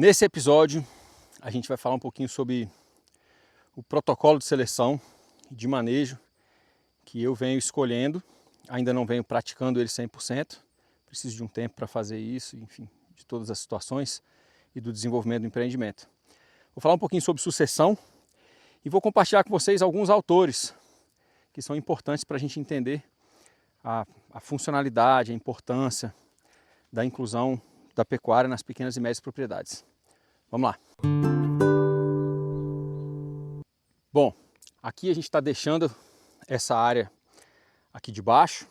Nesse episódio, a gente vai falar um pouquinho sobre o protocolo de seleção e de manejo que eu venho escolhendo. Ainda não venho praticando ele 100%. Preciso de um tempo para fazer isso, enfim, de todas as situações e do desenvolvimento do empreendimento. Vou falar um pouquinho sobre sucessão e vou compartilhar com vocês alguns autores que são importantes para a gente entender a funcionalidade, a importância da inclusão da pecuária nas pequenas e médias propriedades. Vamos lá. Bom, aqui a gente está deixando essa área aqui de baixo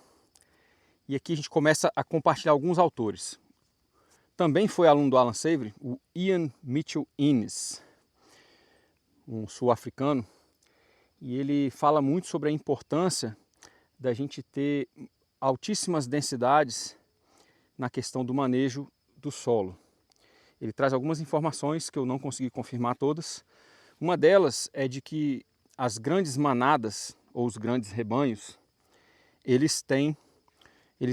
e aqui a gente começa a compartilhar alguns autores. Também foi aluno do Alan Savory, o Ian Mitchell Innes, um sul-africano, e ele fala muito sobre a importância da gente ter altíssimas densidades na questão do manejo do solo. Ele traz algumas informações que eu não consegui confirmar todas. Uma delas é de que as grandes manadas ou os grandes rebanhos, eles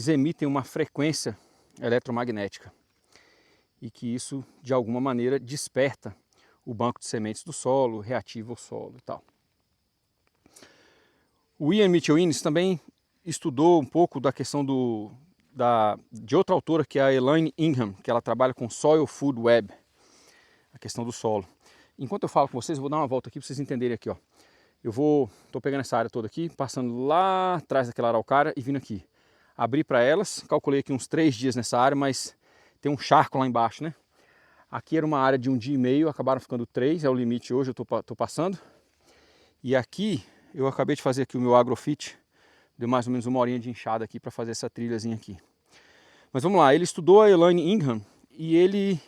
emitem uma frequência eletromagnética e que isso de alguma maneira desperta o banco de sementes do solo, reativa o solo e tal. O Ian Mitchell Innes também estudou um pouco da questão de outra autora, que é a Elaine Ingham, que ela trabalha com Soil Food Web, a questão do solo. Enquanto eu falo com vocês, eu vou dar uma volta aqui para vocês entenderem aqui, ó. Estou pegando essa área toda aqui, passando lá atrás daquela araucária e vindo aqui. Abri para elas, calculei aqui uns 3 dias nessa área, mas tem um charco lá embaixo, né? Aqui era uma área de 1 dia e meio, acabaram ficando 3, é o limite hoje, eu estou passando. E aqui, eu acabei de fazer aqui o meu agrofit, deu mais ou menos 1 horinha de enxada aqui para fazer essa trilhazinha aqui. Mas vamos lá, ele estudou a Elaine Ingham e ele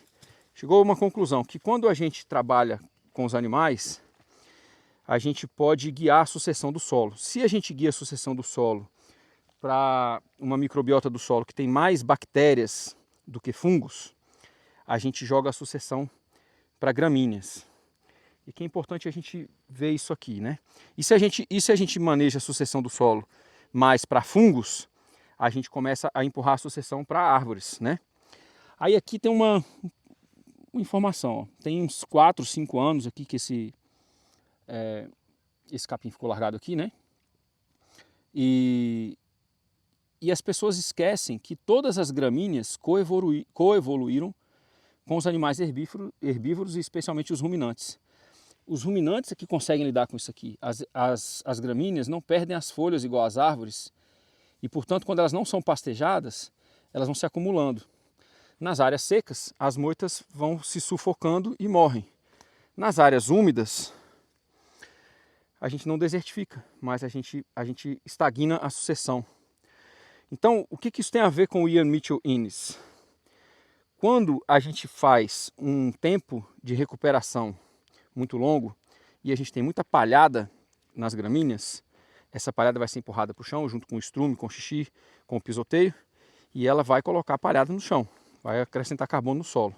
chegou a uma conclusão, que quando a gente trabalha com os animais, a gente pode guiar a sucessão do solo. Se a gente guia a sucessão do solo para uma microbiota do solo que tem mais bactérias do que fungos, a gente joga a sucessão para gramíneas. E que é importante a gente ver isso aqui, né? E se a gente maneja a sucessão do solo mais para fungos, a gente começa a empurrar a sucessão para árvores, né? Aí aqui tem uma informação, ó. Tem uns 4, 5 anos aqui que esse capim ficou largado aqui, né? E as pessoas esquecem que todas as gramíneas coevoluíram com os animais herbívoros e especialmente os ruminantes. Os ruminantes é que conseguem lidar com isso aqui. As gramíneas não perdem as folhas igual as árvores e, portanto, quando elas não são pastejadas, elas vão se acumulando. Nas áreas secas, as moitas vão se sufocando e morrem. Nas áreas úmidas, a gente não desertifica, mas a gente estagna a sucessão. Então, o que isso tem a ver com o Ian Mitchell Innes? Quando a gente faz um tempo de recuperação muito longo e a gente tem muita palhada nas gramíneas, essa palhada vai ser empurrada para o chão junto com o estrume, com o xixi, com o pisoteio, e ela vai colocar a palhada no chão, vai acrescentar carbono no solo.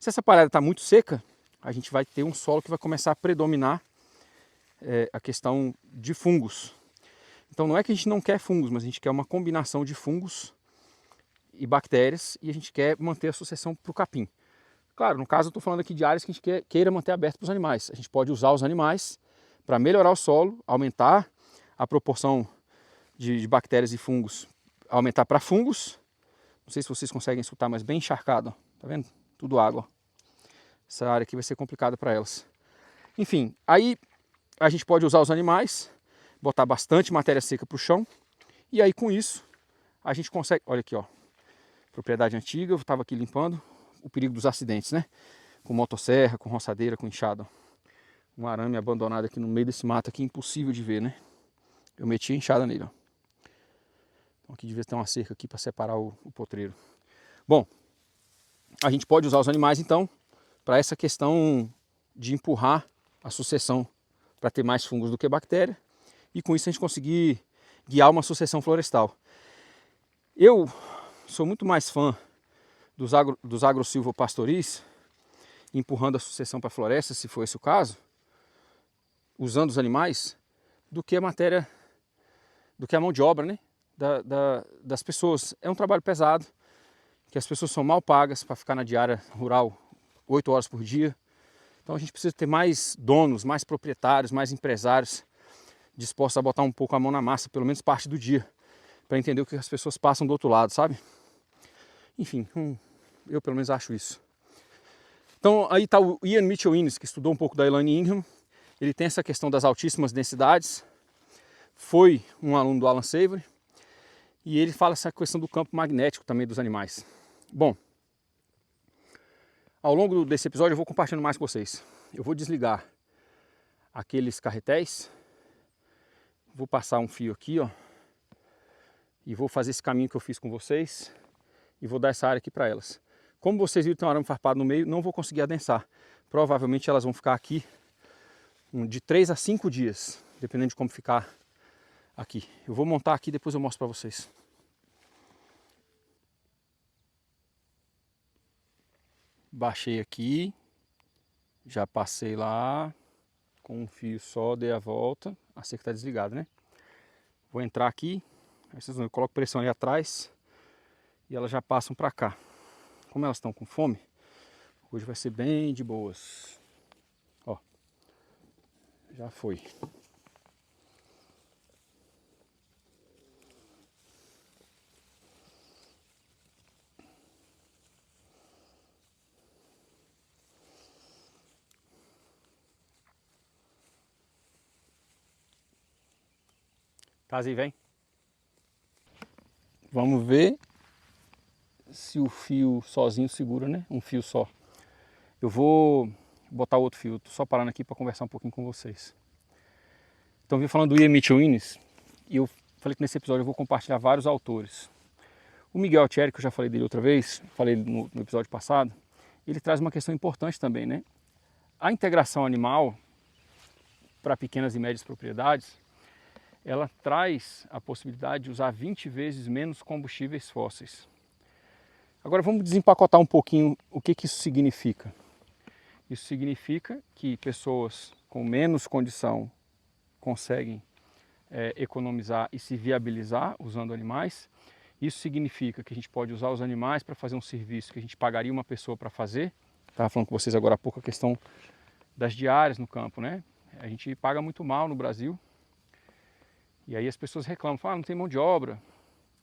Se essa palhada está muito seca, a gente vai ter um solo que vai começar a predominar a questão de fungos. Então não é que a gente não quer fungos, mas a gente quer uma combinação de fungos e bactérias e a gente quer manter a sucessão para o capim. Claro, no caso eu estou falando aqui de áreas que a gente queira manter aberto para os animais. A gente pode usar os animais para melhorar o solo, aumentar a proporção de bactérias e fungos, aumentar para fungos. Não sei se vocês conseguem escutar, mas bem encharcado, ó. Tá vendo? Tudo água. Essa área aqui vai ser complicada para elas. Enfim, aí a gente pode usar os animais, botar bastante matéria seca para o chão, e aí com isso a gente consegue, olha aqui, ó, propriedade antiga, eu estava aqui limpando, o perigo dos acidentes, né? Com motosserra, com roçadeira, com enxada. Um arame abandonado aqui no meio desse mato aqui, impossível de ver, né? Eu meti a enxada nele, ó. Então aqui devia ter uma cerca aqui para separar o potreiro. Bom, a gente pode usar os animais então para essa questão de empurrar a sucessão para ter mais fungos do que bactéria e com isso a gente conseguir guiar uma sucessão florestal. Eu sou muito mais fã dos agrosilvopastoris, empurrando a sucessão para a floresta, se for esse o caso, usando os animais, do que a matéria, do que a mão de obra, né, das pessoas. É um trabalho pesado, que as pessoas são mal pagas para ficar na diária rural 8 horas por dia. Então a gente precisa ter mais donos, mais proprietários, mais empresários dispostos a botar um pouco a mão na massa, pelo menos parte do dia, para entender o que as pessoas passam do outro lado, sabe? Enfim, eu pelo menos acho isso. Então aí está o Ian Mitchell Innes, que estudou um pouco da Elaine Ingham. Ele tem essa questão das altíssimas densidades, foi um aluno do Alan Savory, e ele fala essa questão do campo magnético também dos animais. Bom, ao longo desse episódio eu vou compartilhando mais com vocês. Eu vou desligar aqueles carretéis, vou passar um fio aqui, ó, e vou fazer esse caminho que eu fiz com vocês e vou dar essa área aqui para elas. Como vocês viram, tem um arame farpado no meio, não vou conseguir adensar. Provavelmente elas vão ficar aqui de 3 a 5 dias, dependendo de como ficar aqui. Eu vou montar aqui, depois eu mostro para vocês. Baixei aqui, já passei lá, com um fio só, dei a volta, a cerca está desligada, né? Vou entrar aqui, aí vocês vão, eu coloco pressão ali atrás e elas já passam para cá. Como elas estão com fome, hoje vai ser bem de boas. Ó, já foi. Tazi, vem. Vamos ver se o fio sozinho segura, né? Um fio só. Eu vou botar outro fio, tô só parando aqui para conversar um pouquinho com vocês. Então, eu vim falando do Ian Mitchell Innes, e eu falei que nesse episódio eu vou compartilhar vários autores. O Miguel Altieri, que eu já falei dele outra vez, falei no episódio passado, ele traz uma questão importante também, né? A integração animal para pequenas e médias propriedades, ela traz a possibilidade de usar 20 vezes menos combustíveis fósseis. Agora vamos desempacotar um pouquinho o que isso significa. Isso significa que pessoas com menos condição conseguem economizar e se viabilizar usando animais. Isso significa que a gente pode usar os animais para fazer um serviço que a gente pagaria uma pessoa para fazer. Estava falando com vocês agora há pouco a questão das diárias no campo, né? A gente paga muito mal no Brasil. E aí as pessoas reclamam, falam, não tem mão de obra,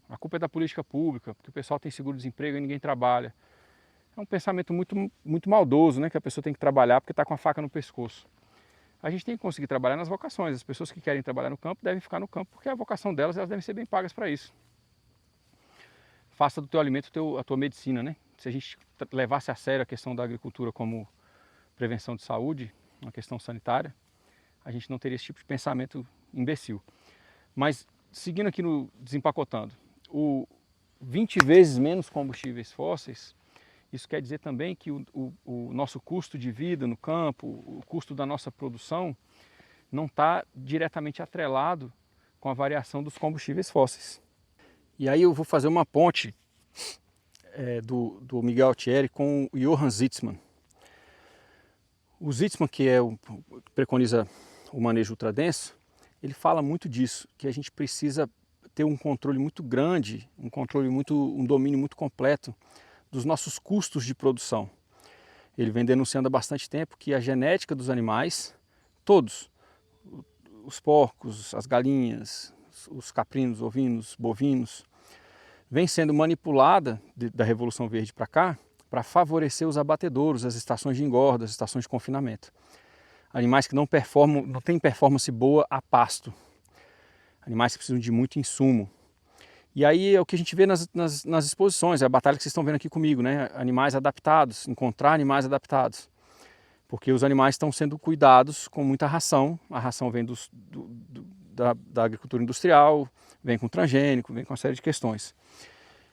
a culpa é da política pública, porque o pessoal tem seguro-desemprego e ninguém trabalha. É um pensamento muito maldoso, né? Que a pessoa tem que trabalhar porque está com a faca no pescoço. A gente tem que conseguir trabalhar nas vocações. As pessoas que querem trabalhar no campo devem ficar no campo, porque a vocação delas, elas devem ser bem pagas para isso. Faça do teu alimento a tua medicina, né? Se a gente levasse a sério a questão da agricultura como prevenção de saúde, uma questão sanitária, a gente não teria esse tipo de pensamento imbecil. Mas, seguindo aqui no desempacotando, o 20 vezes menos combustíveis fósseis, isso quer dizer também que o nosso custo de vida no campo, o custo da nossa produção, não está diretamente atrelado com a variação dos combustíveis fósseis. E aí eu vou fazer uma ponte do Miguel Altieri com o Johann Zitzmann. O Zitzmann, que preconiza o manejo ultradenso, ele fala muito disso, que a gente precisa ter um controle muito grande, um domínio muito completo dos nossos custos de produção. Ele vem denunciando há bastante tempo que a genética dos animais, todos, os porcos, as galinhas, os caprinos, ovinos, bovinos, vem sendo manipulada da Revolução Verde para cá, para favorecer os abatedouros, as estações de engorda, as estações de confinamento. Animais que não têm performance boa a pasto. Animais que precisam de muito insumo. E aí é o que a gente vê nas exposições, é a batalha que vocês estão vendo aqui comigo, né? Animais adaptados, encontrar animais adaptados. Porque os animais estão sendo cuidados com muita ração. A ração vem da agricultura industrial, vem com transgênico, vem com uma série de questões.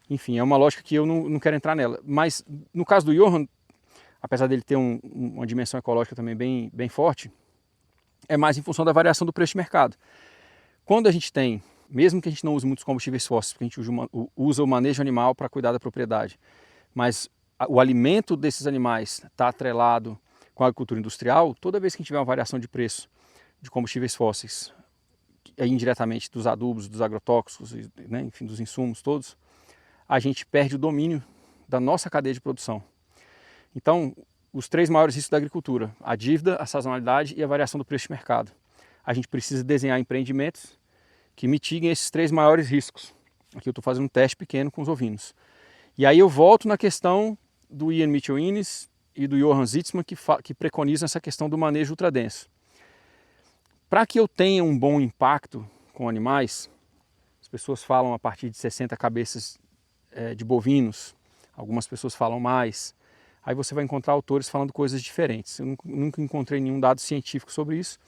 Enfim, é uma lógica que eu não quero entrar nela. Mas no caso do Johann, apesar dele ter uma dimensão ecológica também bem forte, é mais em função da variação do preço de mercado. Quando a gente tem, mesmo que a gente não use muitos combustíveis fósseis, porque a gente usa o manejo animal para cuidar da propriedade, mas o alimento desses animais está atrelado com a agricultura industrial, toda vez que a gente tiver uma variação de preço de combustíveis fósseis, indiretamente dos adubos, dos agrotóxicos, né, enfim, dos insumos todos, a gente perde o domínio da nossa cadeia de produção. Então, os 3 maiores riscos da agricultura: a dívida, a sazonalidade e a variação do preço de mercado. A gente precisa desenhar empreendimentos que mitiguem esses 3 maiores riscos. Aqui eu estou fazendo um teste pequeno com os ovinos. E aí eu volto na questão do Ian Mitchell-Innes e do Johann Sitzmann, que preconizam essa questão do manejo ultradenso. Para que eu tenha um bom impacto com animais, as pessoas falam a partir de 60 cabeças de bovinos, algumas pessoas falam mais. Aí você vai encontrar autores falando coisas diferentes. Eu nunca encontrei nenhum dado científico sobre isso.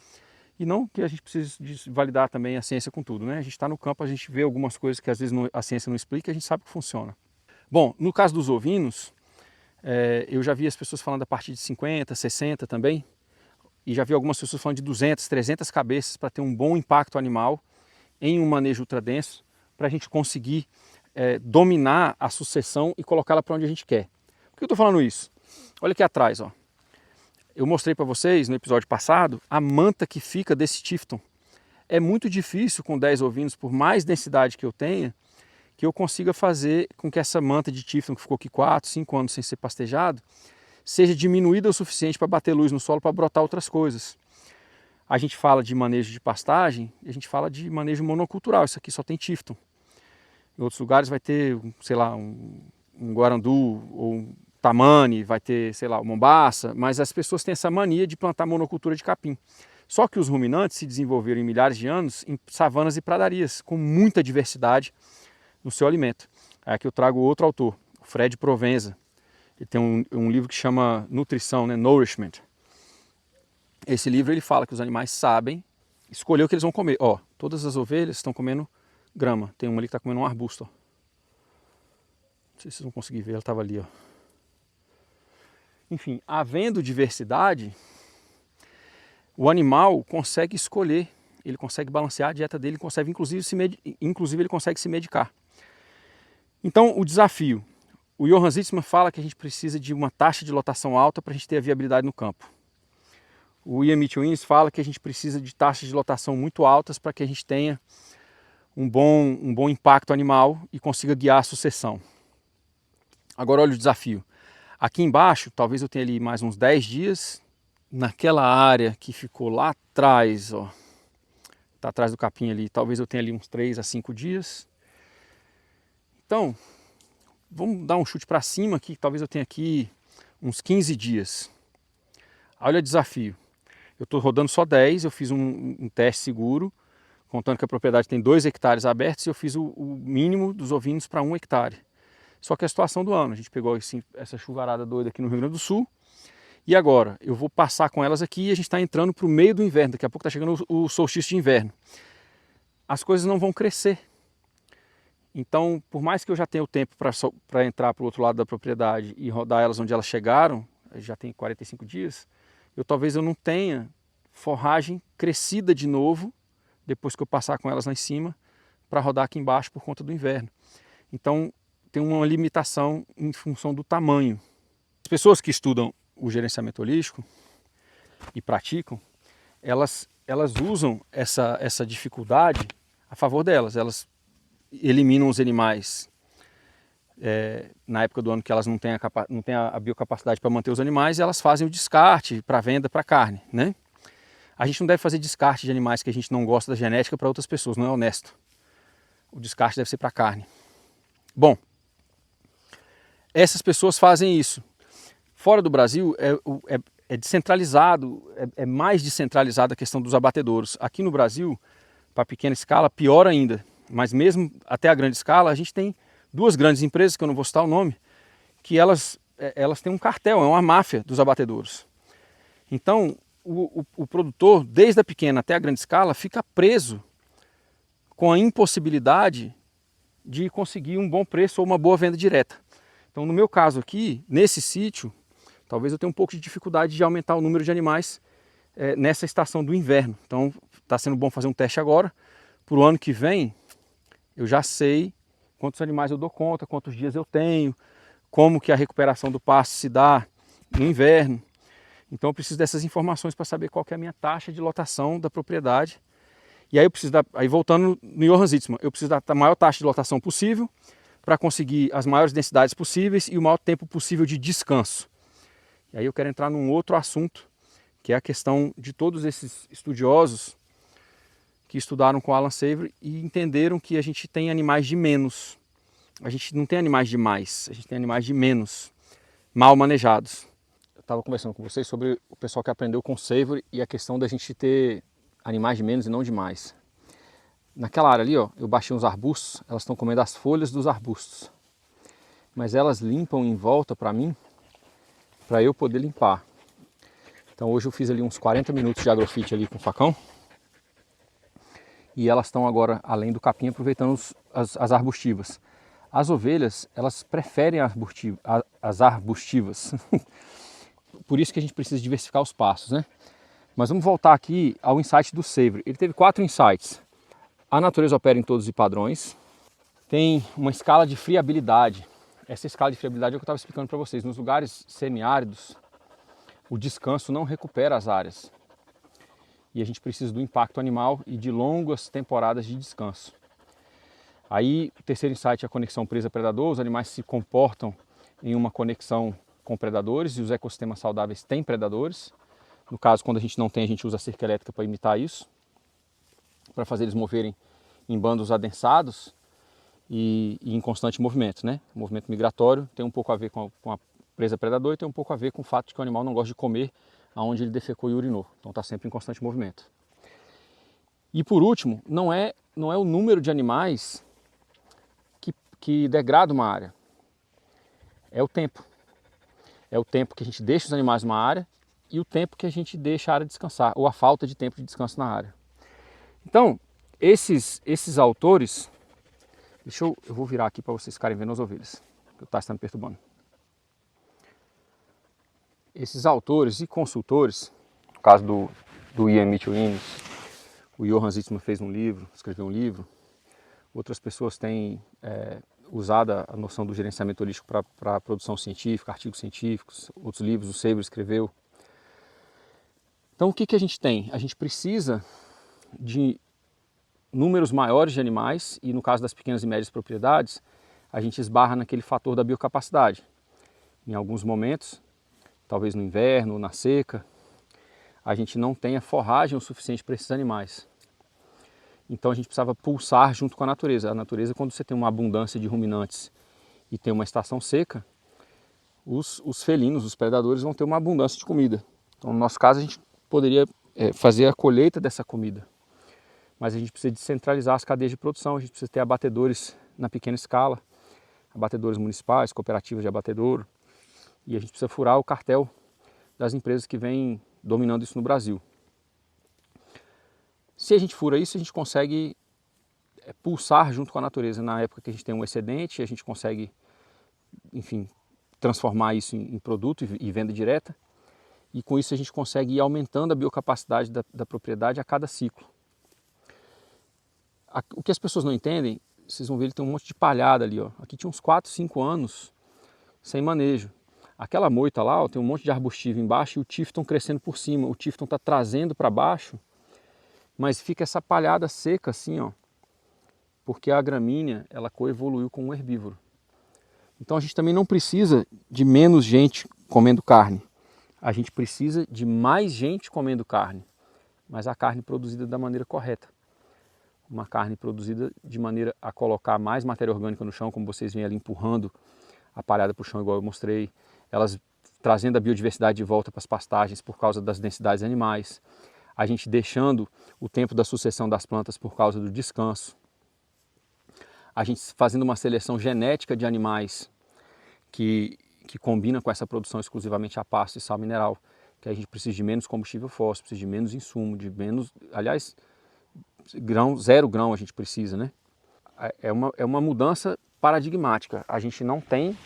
E não que a gente precise validar também a ciência com tudo, né? A gente está no campo, a gente vê algumas coisas que às vezes a ciência não explica e a gente sabe que funciona. Bom, no caso dos ovinos, eu já vi as pessoas falando a partir de 50, 60 também. E já vi algumas pessoas falando de 200, 300 cabeças para ter um bom impacto animal em um manejo ultradenso, para a gente conseguir dominar a sucessão e colocá-la para onde a gente quer. Por que eu estou falando isso? Olha aqui atrás, ó. Eu mostrei para vocês no episódio passado a manta que fica desse Tifton. É muito difícil com 10 ovinos, por mais densidade que eu tenha, que eu consiga fazer com que essa manta de Tifton, que ficou aqui 4, 5 anos sem ser pastejado, seja diminuída o suficiente para bater luz no solo para brotar outras coisas. A gente fala de manejo de pastagem e a gente fala de manejo monocultural. Isso aqui só tem Tifton. Em outros lugares vai ter, sei lá, um guarandu ou um tamane, vai ter, sei lá, o mombaça, mas as pessoas têm essa mania de plantar monocultura de capim. Só que os ruminantes se desenvolveram em milhares de anos em savanas e pradarias, com muita diversidade no seu alimento. Aqui eu trago outro autor, o Fred Provenza. Ele tem um livro que chama Nutrição, né? Nourishment. Esse livro ele fala que os animais sabem escolher o que eles vão comer. Ó, todas as ovelhas estão comendo grama. Tem uma ali que está comendo um arbusto. Ó. Não sei se vocês vão conseguir ver, ela estava ali. Ó. Enfim, havendo diversidade, o animal consegue escolher, ele consegue balancear a dieta dele, consegue, inclusive ele consegue se medicar. Então, o desafio. O Johann Sitzmann fala que a gente precisa de uma taxa de lotação alta para a gente ter a viabilidade no campo. O Ian Mitchell-Innes fala que a gente precisa de taxas de lotação muito altas para que a gente tenha um bom impacto animal e consiga guiar a sucessão. Agora olha o desafio. Aqui embaixo, talvez eu tenha ali mais uns 10 dias, naquela área que ficou lá atrás, ó, tá atrás do capim ali, talvez eu tenha ali uns 3 a 5 dias. Então, vamos dar um chute para cima aqui, talvez eu tenha aqui uns 15 dias. Olha o desafio. Eu estou rodando só 10, eu fiz um teste seguro, contando que a propriedade tem 2 hectares abertos e eu fiz o mínimo dos ovinos para 1 hectare. Só que a situação do ano, a gente pegou assim, essa chuvarada doida aqui no Rio Grande do Sul, e agora eu vou passar com elas aqui e a gente está entrando para o meio do inverno, daqui a pouco está chegando o solstício de inverno. As coisas não vão crescer. Então, por mais que eu já tenha o tempo para entrar para o outro lado da propriedade e rodar elas onde elas chegaram, já tem 45 dias, talvez eu não tenha forragem crescida de novo, depois que eu passar com elas lá em cima, para rodar aqui embaixo por conta do inverno. Então, tem uma limitação em função do tamanho. As pessoas que estudam o gerenciamento holístico e praticam, elas usam essa dificuldade a favor delas. Elas eliminam os animais na época do ano que elas não têm a biocapacidade para manter os animais, e elas fazem o descarte para venda para carne, né? A gente não deve fazer descarte de animais que a gente não gosta da genética para outras pessoas, não é honesto. O descarte deve ser para carne. Bom, essas pessoas fazem isso. Fora do Brasil é descentralizado, é mais descentralizada a questão dos abatedouros. Aqui no Brasil, para pequena escala, pior ainda. Mas mesmo até a grande escala, a gente tem 2 grandes empresas, que eu não vou citar o nome, que elas têm um cartel, é uma máfia dos abatedouros. Então, o produtor, desde a pequena até a grande escala, fica preso com a impossibilidade de conseguir um bom preço ou uma boa venda direta. Então, no meu caso aqui, nesse sítio, talvez eu tenha um pouco de dificuldade de aumentar o número de animais nessa estação do inverno. Então, está sendo bom fazer um teste agora. Para o ano que vem, eu já sei quantos animais eu dou conta, quantos dias eu tenho, como que a recuperação do pasto se dá no inverno. Então eu preciso dessas informações para saber qual que é a minha taxa de lotação da propriedade. E aí eu preciso aí voltando no Johann Sitzmann, eu preciso da maior taxa de lotação possível para conseguir as maiores densidades possíveis e o maior tempo possível de descanso. E aí eu quero entrar num outro assunto, que é a questão de todos esses estudiosos que estudaram com Alan Savory e entenderam que a gente tem animais de menos. A gente não tem animais de mais, a gente tem animais de menos, mal manejados. Eu estava conversando com vocês sobre o pessoal que aprendeu com Savory e a questão da gente ter animais de menos e não de mais. Naquela área ali, ó, eu baixei uns arbustos, elas estão comendo as folhas dos arbustos. Mas elas limpam em volta para mim, para eu poder limpar. Então hoje eu fiz ali uns 40 minutos de agrofite ali com o facão. E elas estão agora, além do capim, aproveitando as arbustivas. As ovelhas, elas preferem as arbustivas. Por isso que a gente precisa diversificar os pastos, né? Mas vamos voltar aqui ao insight do Savory. Ele teve 4 insights. A natureza opera em todos os padrões. Tem uma escala de friabilidade. Essa escala de friabilidade é o que eu estava explicando para vocês. Nos lugares semiáridos, o descanso não recupera as áreas. E a gente precisa do impacto animal e de longas temporadas de descanso. Aí, o terceiro insight é a conexão presa-predador. Os animais se comportam em uma conexão com predadores e os ecossistemas saudáveis têm predadores. No caso, quando a gente não tem, a gente usa a cerca elétrica para imitar isso, para fazer eles moverem em bandos adensados e em constante movimento, né? O movimento migratório tem um pouco a ver com a presa-predador e tem um pouco a ver com o fato de que o animal não gosta de comer aonde ele defecou e urinou. Então está sempre em constante movimento. E por último, não é o número de animais que degrada uma área, é o tempo. É o tempo que a gente deixa os animais numa área e o tempo que a gente deixa a área descansar, ou a falta de tempo de descanso na área. Então, esses autores, eu vou virar aqui para vocês ficarem vendo as ovelhas, que o Tassi está me perturbando. Esses autores e consultores, no caso do Ian Mitchell Innes, o Johan Zitzmann fez um livro, escreveu um livro, outras pessoas têm usado a noção do gerenciamento holístico para a produção científica, artigos científicos, outros livros, o Savory escreveu. Então o que a gente tem? A gente precisa de números maiores de animais e no caso das pequenas e médias propriedades, a gente esbarra naquele fator da biocapacidade. Em alguns momentos, talvez no inverno, na seca, a gente não tenha forragem o suficiente para esses animais. Então a gente precisava pulsar junto com a natureza. A natureza, quando você tem uma abundância de ruminantes e tem uma estação seca, os felinos, os predadores vão ter uma abundância de comida. Então no nosso caso a gente poderia fazer a colheita dessa comida. Mas a gente precisa descentralizar as cadeias de produção, a gente precisa ter abatedores na pequena escala, abatedores municipais, cooperativas de abatedouro, e a gente precisa furar o cartel das empresas que vêm dominando isso no Brasil. Se a gente fura isso, a gente consegue pulsar junto com a natureza. Na época que a gente tem um excedente, a gente consegue, enfim, transformar isso em produto e venda direta. E com isso a gente consegue ir aumentando a biocapacidade da propriedade a cada ciclo. O que as pessoas não entendem, vocês vão ver, ele tem um monte de palhada ali. Ó. Aqui tinha uns 4, 5 anos sem manejo. Aquela moita lá, ó, tem um monte de arbustivo embaixo e o tifton crescendo por cima. O tifton está trazendo para baixo, mas fica essa palhada seca assim, ó, porque a gramínea ela coevoluiu com o herbívoro. Então a gente também não precisa de menos gente comendo carne. A gente precisa de mais gente comendo carne, mas a carne produzida da maneira correta. Uma carne produzida de maneira a colocar mais matéria orgânica no chão, como vocês veem ali empurrando a palhada para o chão, igual eu mostrei. Elas trazendo a biodiversidade de volta para as pastagens por causa das densidades animais. A gente deixando o tempo da sucessão das plantas por causa do descanso. A gente fazendo uma seleção genética de animais que combina com essa produção exclusivamente a pasto e sal mineral, que a gente precisa de menos combustível fóssil, precisa de menos insumo, de menos, aliás, zero grão a gente precisa, né? É uma mudança paradigmática. A gente não tem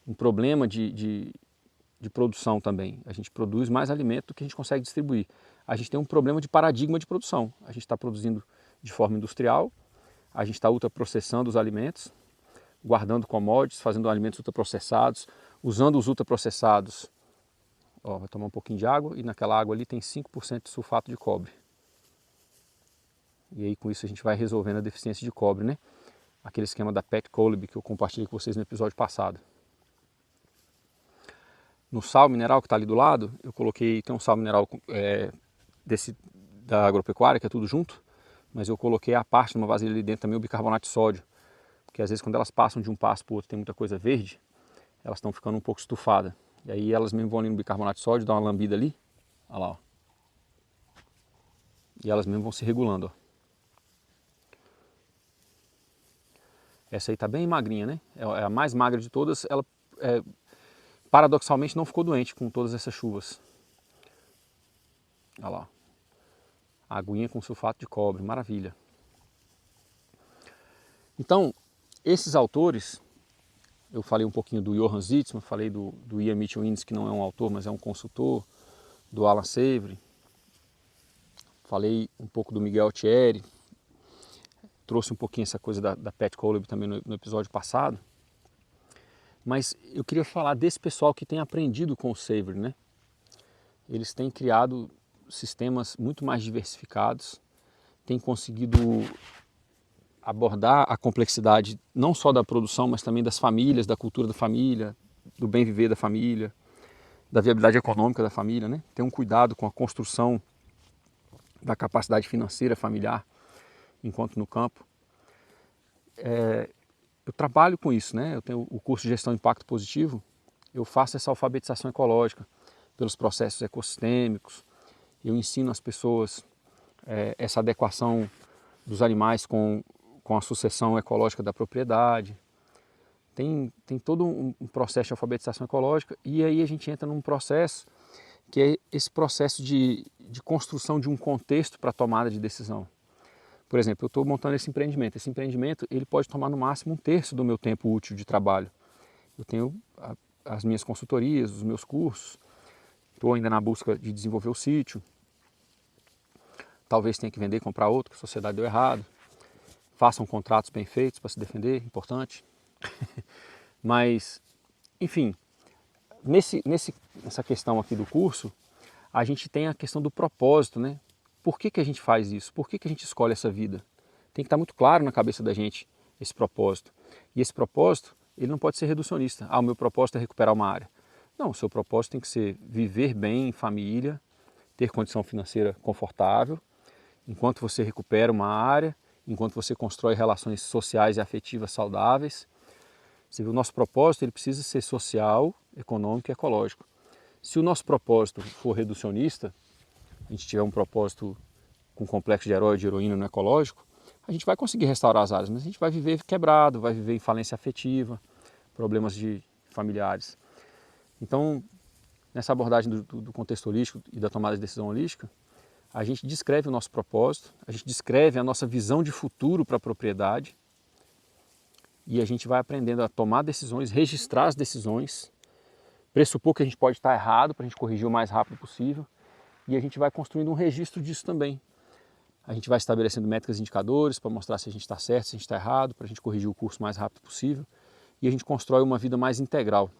um problema de produção também. A gente produz mais alimento do que a gente consegue distribuir. A gente tem um problema de paradigma de produção. A gente está produzindo de forma industrial, a gente está ultraprocessando os alimentos, guardando commodities, fazendo alimentos ultraprocessados, usando os ultraprocessados. Ó, vai tomar um pouquinho de água e naquela água ali tem 5% de sulfato de cobre. E aí com isso a gente vai resolvendo a deficiência de cobre, né? Aquele esquema da Pat Coleby que eu compartilhei com vocês no episódio passado. no sal mineral que está ali do lado, eu coloquei, tem um sal mineral da agropecuária, que é tudo junto, mas eu coloquei a parte numa vasilha ali dentro também o bicarbonato de sódio, porque às vezes quando elas passam de um passo para o outro tem muita coisa verde, elas estão ficando um pouco estufadas. E aí elas mesmo vão ali no bicarbonato de sódio, dão uma lambida ali, olha lá, ó. E elas mesmo vão se regulando, ó. Essa aí tá bem magrinha, né? É a mais magra de todas. Ela, paradoxalmente, não ficou doente com todas essas chuvas. Olha lá. A aguinha com sulfato de cobre, maravilha. Então, esses autores, eu falei um pouquinho do Johann Zietsman, falei do Ian Mitchell Innes, que não é um autor, mas é um consultor, do Alan Savory, falei um pouco do Miguel Thierry, trouxe um pouquinho essa coisa da Pat Coleb também no episódio passado, mas eu queria falar desse pessoal que tem aprendido com o Savory, né? Eles têm criado sistemas muito mais diversificados, têm conseguido abordar a complexidade não só da produção, mas também das famílias, da cultura da família, do bem viver da família, da viabilidade econômica da família, né? Tem um cuidado com a construção da capacidade financeira familiar enquanto no campo. Eu trabalho com isso, né? Eu tenho o curso de Gestão de Impacto Positivo, eu faço essa alfabetização ecológica pelos processos ecossistêmicos, eu ensino as pessoas essa adequação dos animais com a sucessão ecológica da propriedade. Tem todo um processo de alfabetização ecológica e aí a gente entra num processo que é esse processo de construção de um contexto para a tomada de decisão. Por exemplo, eu estou montando esse empreendimento ele pode tomar no máximo 1/3 do meu tempo útil de trabalho. Eu tenho as minhas consultorias, os meus cursos, estou ainda na busca de desenvolver o sítio, talvez tenha que vender e comprar outro, que a sociedade deu errado, façam contratos bem feitos para se defender, importante. Mas, enfim, nessa questão aqui do curso, a gente tem a questão do propósito, né? Por que a gente faz isso? Por que a gente escolhe essa vida? Tem que estar muito claro na cabeça da gente esse propósito. E esse propósito, ele não pode ser reducionista. Ah, o meu propósito é recuperar uma área. Não, o seu propósito tem que ser viver bem em família, ter condição financeira confortável, enquanto você recupera uma área, enquanto você constrói relações sociais e afetivas saudáveis. Você vê, o nosso propósito ele precisa ser social, econômico e ecológico. Se o nosso propósito for reducionista, a gente tiver um propósito com complexo de herói e de heroína no ecológico, a gente vai conseguir restaurar as áreas, mas a gente vai viver quebrado, vai viver em falência afetiva, problemas familiares. Então, nessa abordagem do contexto holístico e da tomada de decisão holística, a gente descreve o nosso propósito, a gente descreve a nossa visão de futuro para a propriedade e a gente vai aprendendo a tomar decisões, registrar as decisões, pressupor que a gente pode estar errado para a gente corrigir o mais rápido possível e a gente vai construindo um registro disso também. A gente vai estabelecendo métricas e indicadores para mostrar se a gente está certo, se a gente está errado, para a gente corrigir o curso o mais rápido possível e a gente constrói uma vida mais integral.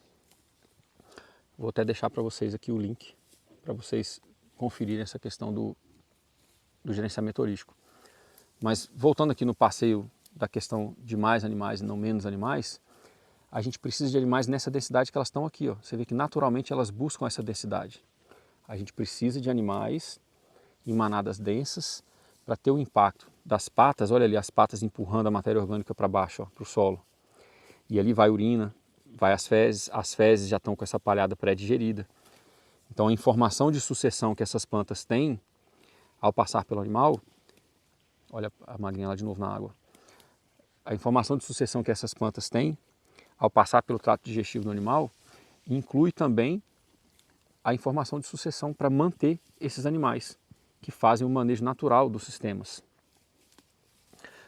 Vou até deixar para vocês aqui o link para vocês conferirem essa questão do gerenciamento holístico. Mas voltando aqui no passeio da questão de mais animais e não menos animais, a gente precisa de animais nessa densidade que elas estão aqui, ó. Você vê que naturalmente elas buscam essa densidade. A gente precisa de animais em manadas densas para ter o impacto das patas, olha ali as patas empurrando a matéria orgânica para baixo, para o solo. E ali vai a urina, vai as fezes já estão com essa palhada pré-digerida. Então a informação de sucessão que essas plantas têm ao passar pelo animal, olha a magrinha lá de novo na água, a informação de sucessão que essas plantas têm ao passar pelo trato digestivo do animal, inclui também a informação de sucessão para manter esses animais que fazem o manejo natural dos sistemas.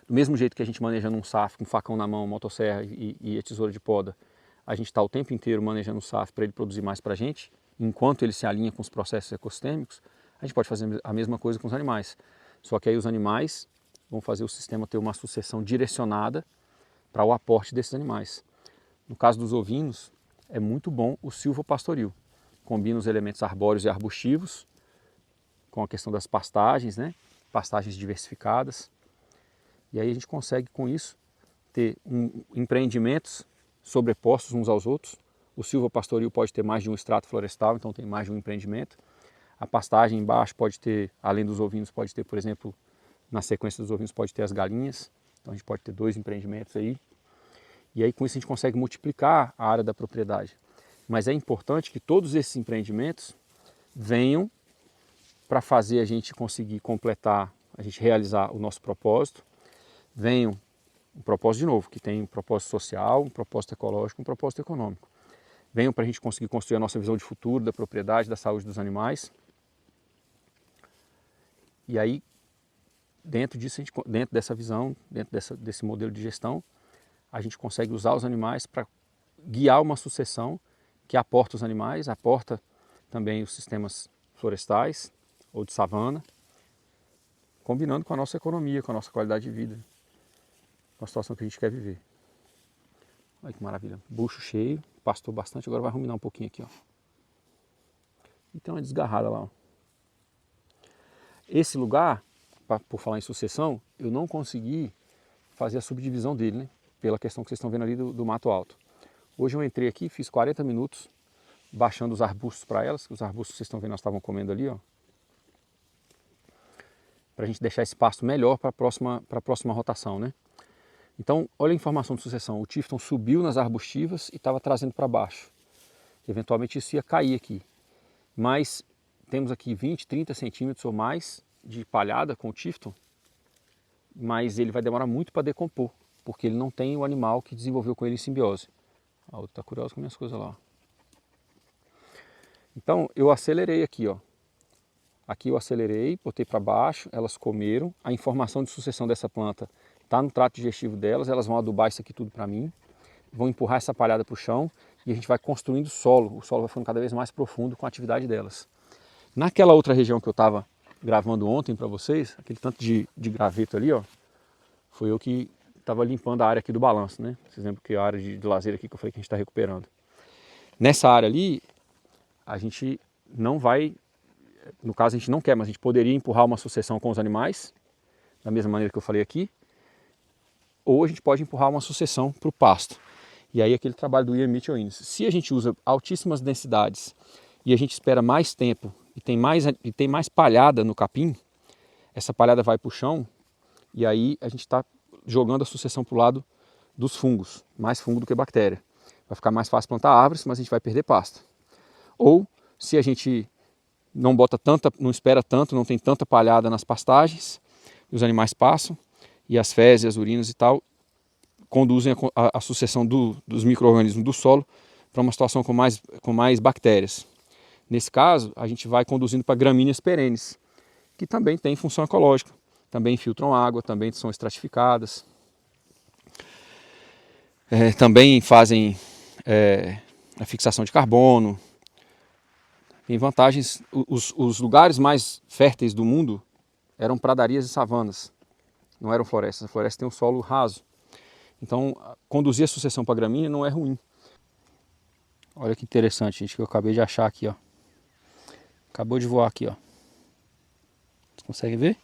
Do mesmo jeito que a gente maneja num SAF com facão na mão, motosserra e a tesoura de poda, a gente está o tempo inteiro manejando o SAF para ele produzir mais para a gente, enquanto ele se alinha com os processos ecossistêmicos, a gente pode fazer a mesma coisa com os animais. Só que aí os animais vão fazer o sistema ter uma sucessão direcionada para o aporte desses animais. No caso dos ovinos, é muito bom o silvopastoril. Combina os elementos arbóreos e arbustivos com a questão das pastagens, né? Pastagens diversificadas. E aí a gente consegue com isso ter empreendimentos sobrepostos uns aos outros, O silvopastoril pode ter mais de um extrato florestal, então tem mais de um empreendimento. A pastagem embaixo pode ter, além dos ovinos, pode ter, por exemplo, na sequência dos ovinos pode ter as galinhas. Então a gente pode ter 2 empreendimentos aí. E aí com isso a gente consegue multiplicar a área da propriedade. Mas é importante que todos esses empreendimentos venham para fazer a gente conseguir completar, a gente realizar o nosso propósito. Venham um propósito de novo, que tem um propósito social, um propósito ecológico, um propósito econômico. Venham para a gente conseguir construir a nossa visão de futuro, da propriedade, da saúde dos animais. E aí, dentro disso, dentro dessa visão, dentro desse modelo de gestão, a gente consegue usar os animais para guiar uma sucessão que aporta os animais, aporta também os sistemas florestais ou de savana, combinando com a nossa economia, com a nossa qualidade de vida, com a situação que a gente quer viver. Olha que maravilha, bucho cheio, pastou bastante, agora vai ruminar um pouquinho aqui, ó. E tem uma desgarrada lá, ó. Esse lugar, por falar em sucessão, eu não consegui fazer a subdivisão dele, né? Pela questão que vocês estão vendo ali do mato alto. Hoje eu entrei aqui, fiz 40 minutos baixando os arbustos para elas, que os arbustos que vocês estão vendo, nós estavam comendo ali, ó. Para a gente deixar esse pasto melhor para a próxima rotação, né? Então, olha a informação de sucessão. O Tifton subiu nas arbustivas e estava trazendo para baixo. Eventualmente isso ia cair aqui. Mas temos aqui 20, 30 centímetros ou mais de palhada com o Tifton, mas ele vai demorar muito para decompor, porque ele não tem o animal que desenvolveu com ele em simbiose. A outra está curiosa com minhas coisas lá. Então eu acelerei aqui, ó. Aqui eu acelerei, botei para baixo, elas comeram. A informação de sucessão dessa planta está no trato digestivo delas, elas vão adubar isso aqui tudo para mim, vão empurrar essa palhada para o chão e a gente vai construindo solo. O solo vai ficando cada vez mais profundo com a atividade delas. Naquela outra região que eu estava gravando ontem para vocês, aquele tanto de graveto ali, ó, foi eu que estava limpando a área aqui do balanço, né? Vocês lembram que a área de lazer aqui que eu falei que a gente está recuperando. Nessa área ali, a gente não vai, no caso a gente não quer, mas a gente poderia empurrar uma sucessão com os animais, da mesma maneira que eu falei aqui, ou a gente pode empurrar uma sucessão para o pasto. E aí aquele trabalho do Ian Mitchell Innes. Se a gente usa altíssimas densidades e a gente espera mais tempo e tem mais palhada no capim, essa palhada vai para o chão e aí a gente está jogando a sucessão para o lado dos fungos, mais fungo do que bactéria. Vai ficar mais fácil plantar árvores, mas a gente vai perder pasto. Ou se a gente não bota tanta, não espera tanto, não tem tanta palhada nas pastagens, os animais passam e as fezes, as urinas e tal conduzem a sucessão dos micro-organismos do solo para uma situação com mais bactérias. Nesse caso, a gente vai conduzindo para gramíneas perenes, que também têm função ecológica, também filtram água, também são estratificadas, também fazem a fixação de carbono. Tem vantagens. Os lugares mais férteis do mundo eram pradarias e savanas, não eram florestas. A floresta tem um solo raso. Então, conduzir a sucessão para gramínea não é ruim. Olha que interessante, gente, que eu acabei de achar aqui, ó. Acabou de voar aqui, ó. Vocês conseguem ver?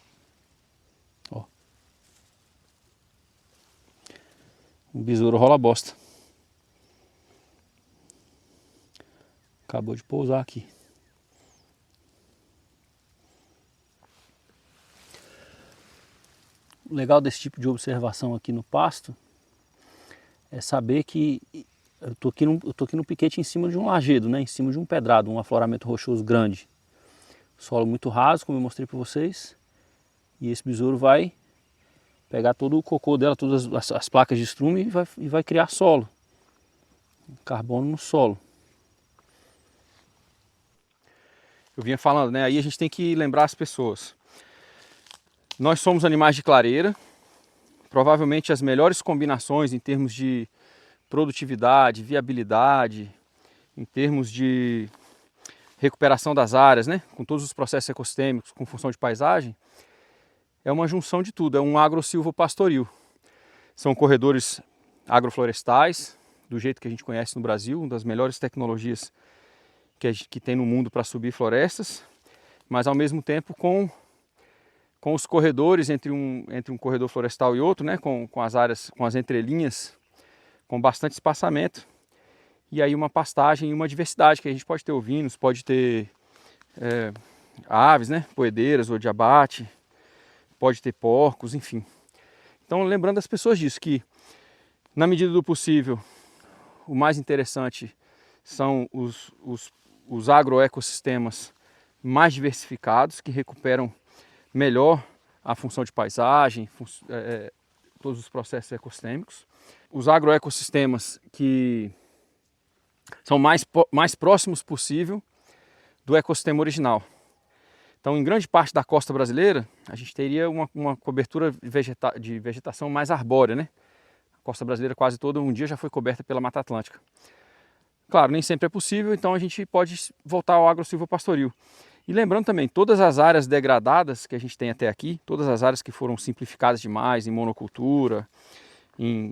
Ó. Um besouro rola bosta. Acabou de pousar aqui. O legal desse tipo de observação aqui no pasto é saber que eu tô aqui no piquete em cima de um lajedo, né? Em cima de um pedrado, um afloramento rochoso grande. Solo muito raso, como eu mostrei para vocês. E esse besouro vai pegar todo o cocô dela, todas as placas de estrume e vai criar solo. Carbono no solo. Eu vinha falando, né? Aí a gente tem que lembrar as pessoas. Nós somos animais de clareira. Provavelmente as melhores combinações em termos de produtividade, viabilidade, em termos de recuperação das áreas, né? Com todos os processos ecossistêmicos, com função de paisagem, é uma junção de tudo, é um agro-silvopastoril. São corredores agroflorestais, do jeito que a gente conhece no Brasil, uma das melhores tecnologias que tem no mundo para subir florestas, mas ao mesmo tempo com os corredores entre um corredor florestal e outro, né? com as áreas, com as entrelinhas, com bastante espaçamento. e aí uma pastagem e uma diversidade, que a gente pode ter ovinos, pode ter aves, né, poedeiras ou de abate, pode ter porcos, enfim. Então lembrando as pessoas disso, que na medida do possível, o mais interessante são os agroecossistemas mais diversificados, que recuperam melhor a função de paisagem, todos os processos ecossistêmicos. Os agroecossistemas que são mais próximos possível do ecossistema original. Então, em grande parte da costa brasileira, a gente teria uma cobertura de vegetação mais arbórea, né? A costa brasileira quase toda um dia já foi coberta pela Mata Atlântica. Claro, nem sempre é possível, então a gente pode voltar ao agro-silvopastoril. E lembrando também, todas as áreas degradadas que a gente tem até aqui, todas as áreas que foram simplificadas demais em monocultura,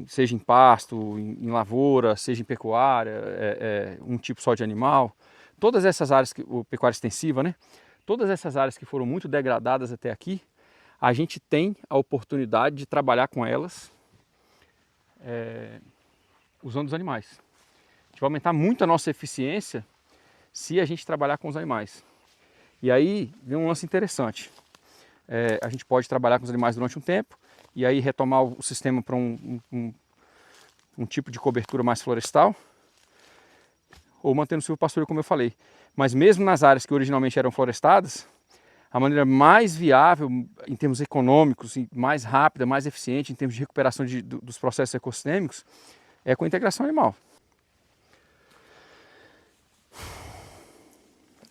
seja em pasto, em lavoura, seja em pecuária, um tipo só de animal, todas essas áreas, pecuária extensiva, né? Todas essas áreas que foram muito degradadas até aqui, a gente tem a oportunidade de trabalhar com elas usando os animais. A gente vai aumentar muito a nossa eficiência se a gente trabalhar com os animais. E aí vem um lance interessante. A gente pode trabalhar com os animais durante um tempo e aí retomar o sistema para um tipo de cobertura mais florestal, ou mantendo o silvopastoril, como eu falei. Mas mesmo nas áreas que originalmente eram florestadas, a maneira mais viável em termos econômicos, mais rápida, mais eficiente em termos de recuperação dos processos ecossistêmicos, é com a integração animal.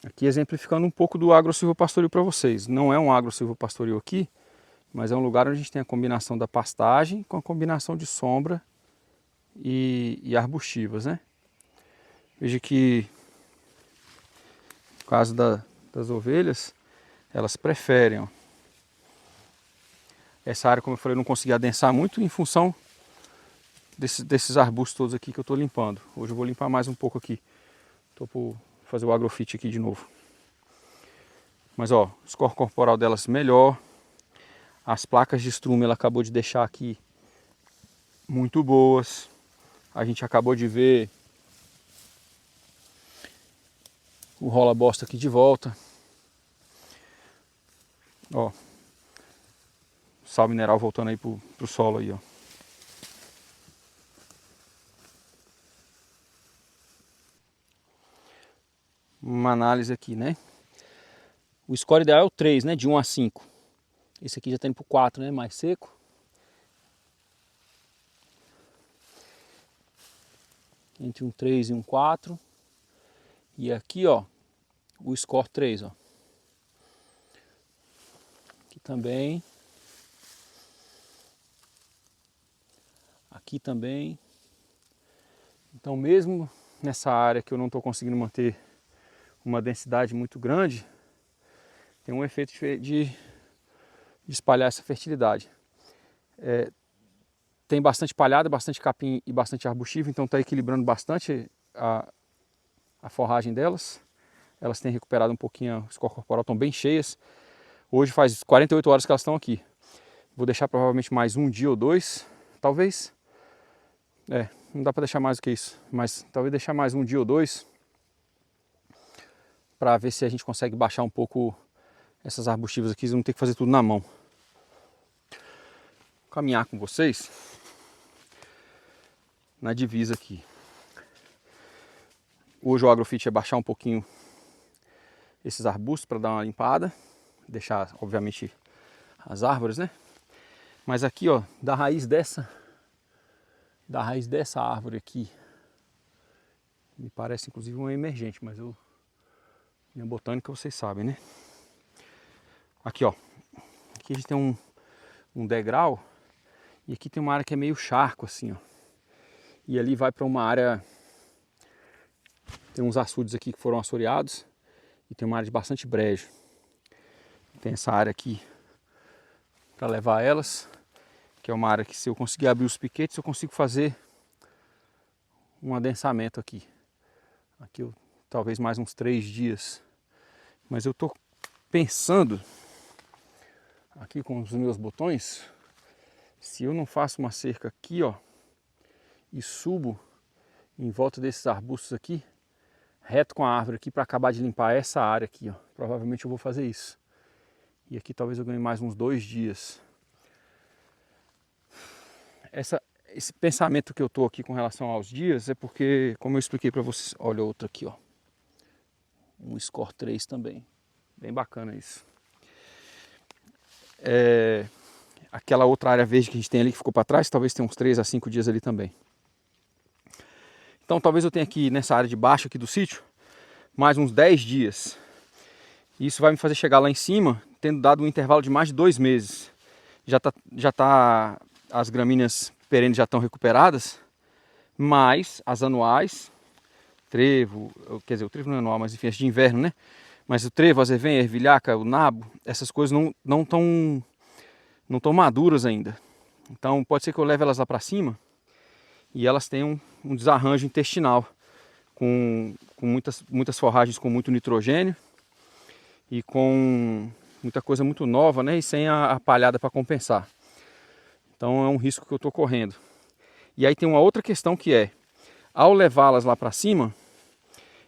Aqui exemplificando um pouco do agro-silvopastoril para vocês. Não é um agro-silvopastoril aqui, mas é um lugar onde a gente tem a combinação da pastagem com a combinação de sombra e arbustivas, né? Veja que no caso das ovelhas, elas preferem. Ó. Essa área, como eu falei, eu não consegui adensar muito em função desses arbustos todos aqui que eu estou limpando. Hoje eu vou limpar mais um pouco aqui. Estou por fazer o agrofit aqui de novo. Mas ó, o score corporal delas melhor. As placas de estrume ela acabou de deixar aqui muito boas. A gente acabou de ver o rola bosta aqui de volta. Ó, sal mineral voltando aí pro solo aí, ó. Uma análise aqui, né? O score ideal é o 3, né? De 1 a 5. Esse aqui já está indo pro 4, né? Mais seco. Entre um 3 e um 4. E aqui, ó, o score 3, ó. Aqui também. Aqui também. Então, mesmo nessa área que eu não estou conseguindo manter uma densidade muito grande, tem um efeito de espalhar essa fertilidade. Tem bastante palhada, bastante capim e bastante arbustivo, então está equilibrando bastante a forragem delas. Elas têm recuperado um pouquinho o score corporal, estão bem cheias. Hoje faz 48 horas que elas estão aqui. Vou deixar provavelmente mais um dia ou dois, talvez. Não dá para deixar mais do que isso, mas talvez deixar mais um dia ou dois para ver se a gente consegue baixar um pouco essas arbustivas aqui e não ter que fazer tudo na mão. Vou caminhar com vocês na divisa aqui. Hoje o agrofit é baixar um pouquinho esses arbustos para dar uma limpada, deixar obviamente as árvores, né? Mas aqui, ó, da raiz dessa árvore aqui, me parece inclusive uma emergente, mas minha botânica vocês sabem, né? Aqui, ó, aqui a gente tem um degrau e aqui tem uma área que é meio charco assim, ó. E ali vai para uma área, tem uns açudes aqui que foram assoreados e tem uma área de bastante brejo. Tem essa área aqui para levar elas, que é uma área que se eu conseguir abrir os piquetes eu consigo fazer um adensamento aqui. Aqui talvez mais uns 3 dias. Mas eu estou pensando aqui com os meus botões, se eu não faço uma cerca aqui, ó, e subo em volta desses arbustos aqui, reto com a árvore aqui, para acabar de limpar essa área aqui, ó. Provavelmente eu vou fazer isso. E aqui talvez eu ganhe mais uns 2 dias. Esse pensamento que eu tô aqui com relação aos dias é porque, como eu expliquei para vocês, olha outro aqui, ó. Um Score 3 também. Bem bacana isso. Aquela outra área verde que a gente tem ali que ficou para trás, talvez tenha uns 3 a 5 dias ali também. Então talvez eu tenha aqui nessa área de baixo aqui do sítio mais uns 10 dias. Isso vai me fazer chegar lá em cima, tendo dado um intervalo de mais de 2 meses. As gramíneas perenes já estão recuperadas, mas as anuais, trevo, quer dizer, o trevo não é anual, mas enfim, as de inverno, né? Mas o trevo, a azevenha, a ervilhaca, o nabo, essas coisas não estão maduras ainda. Então pode ser que eu leve elas lá para cima e elas tenham um desarranjo intestinal, com muitas forragens com muito nitrogênio e com muita coisa muito nova, né? E sem a palhada para compensar. Então é um risco que eu estou correndo. E aí tem uma outra questão que é, ao levá-las lá para cima,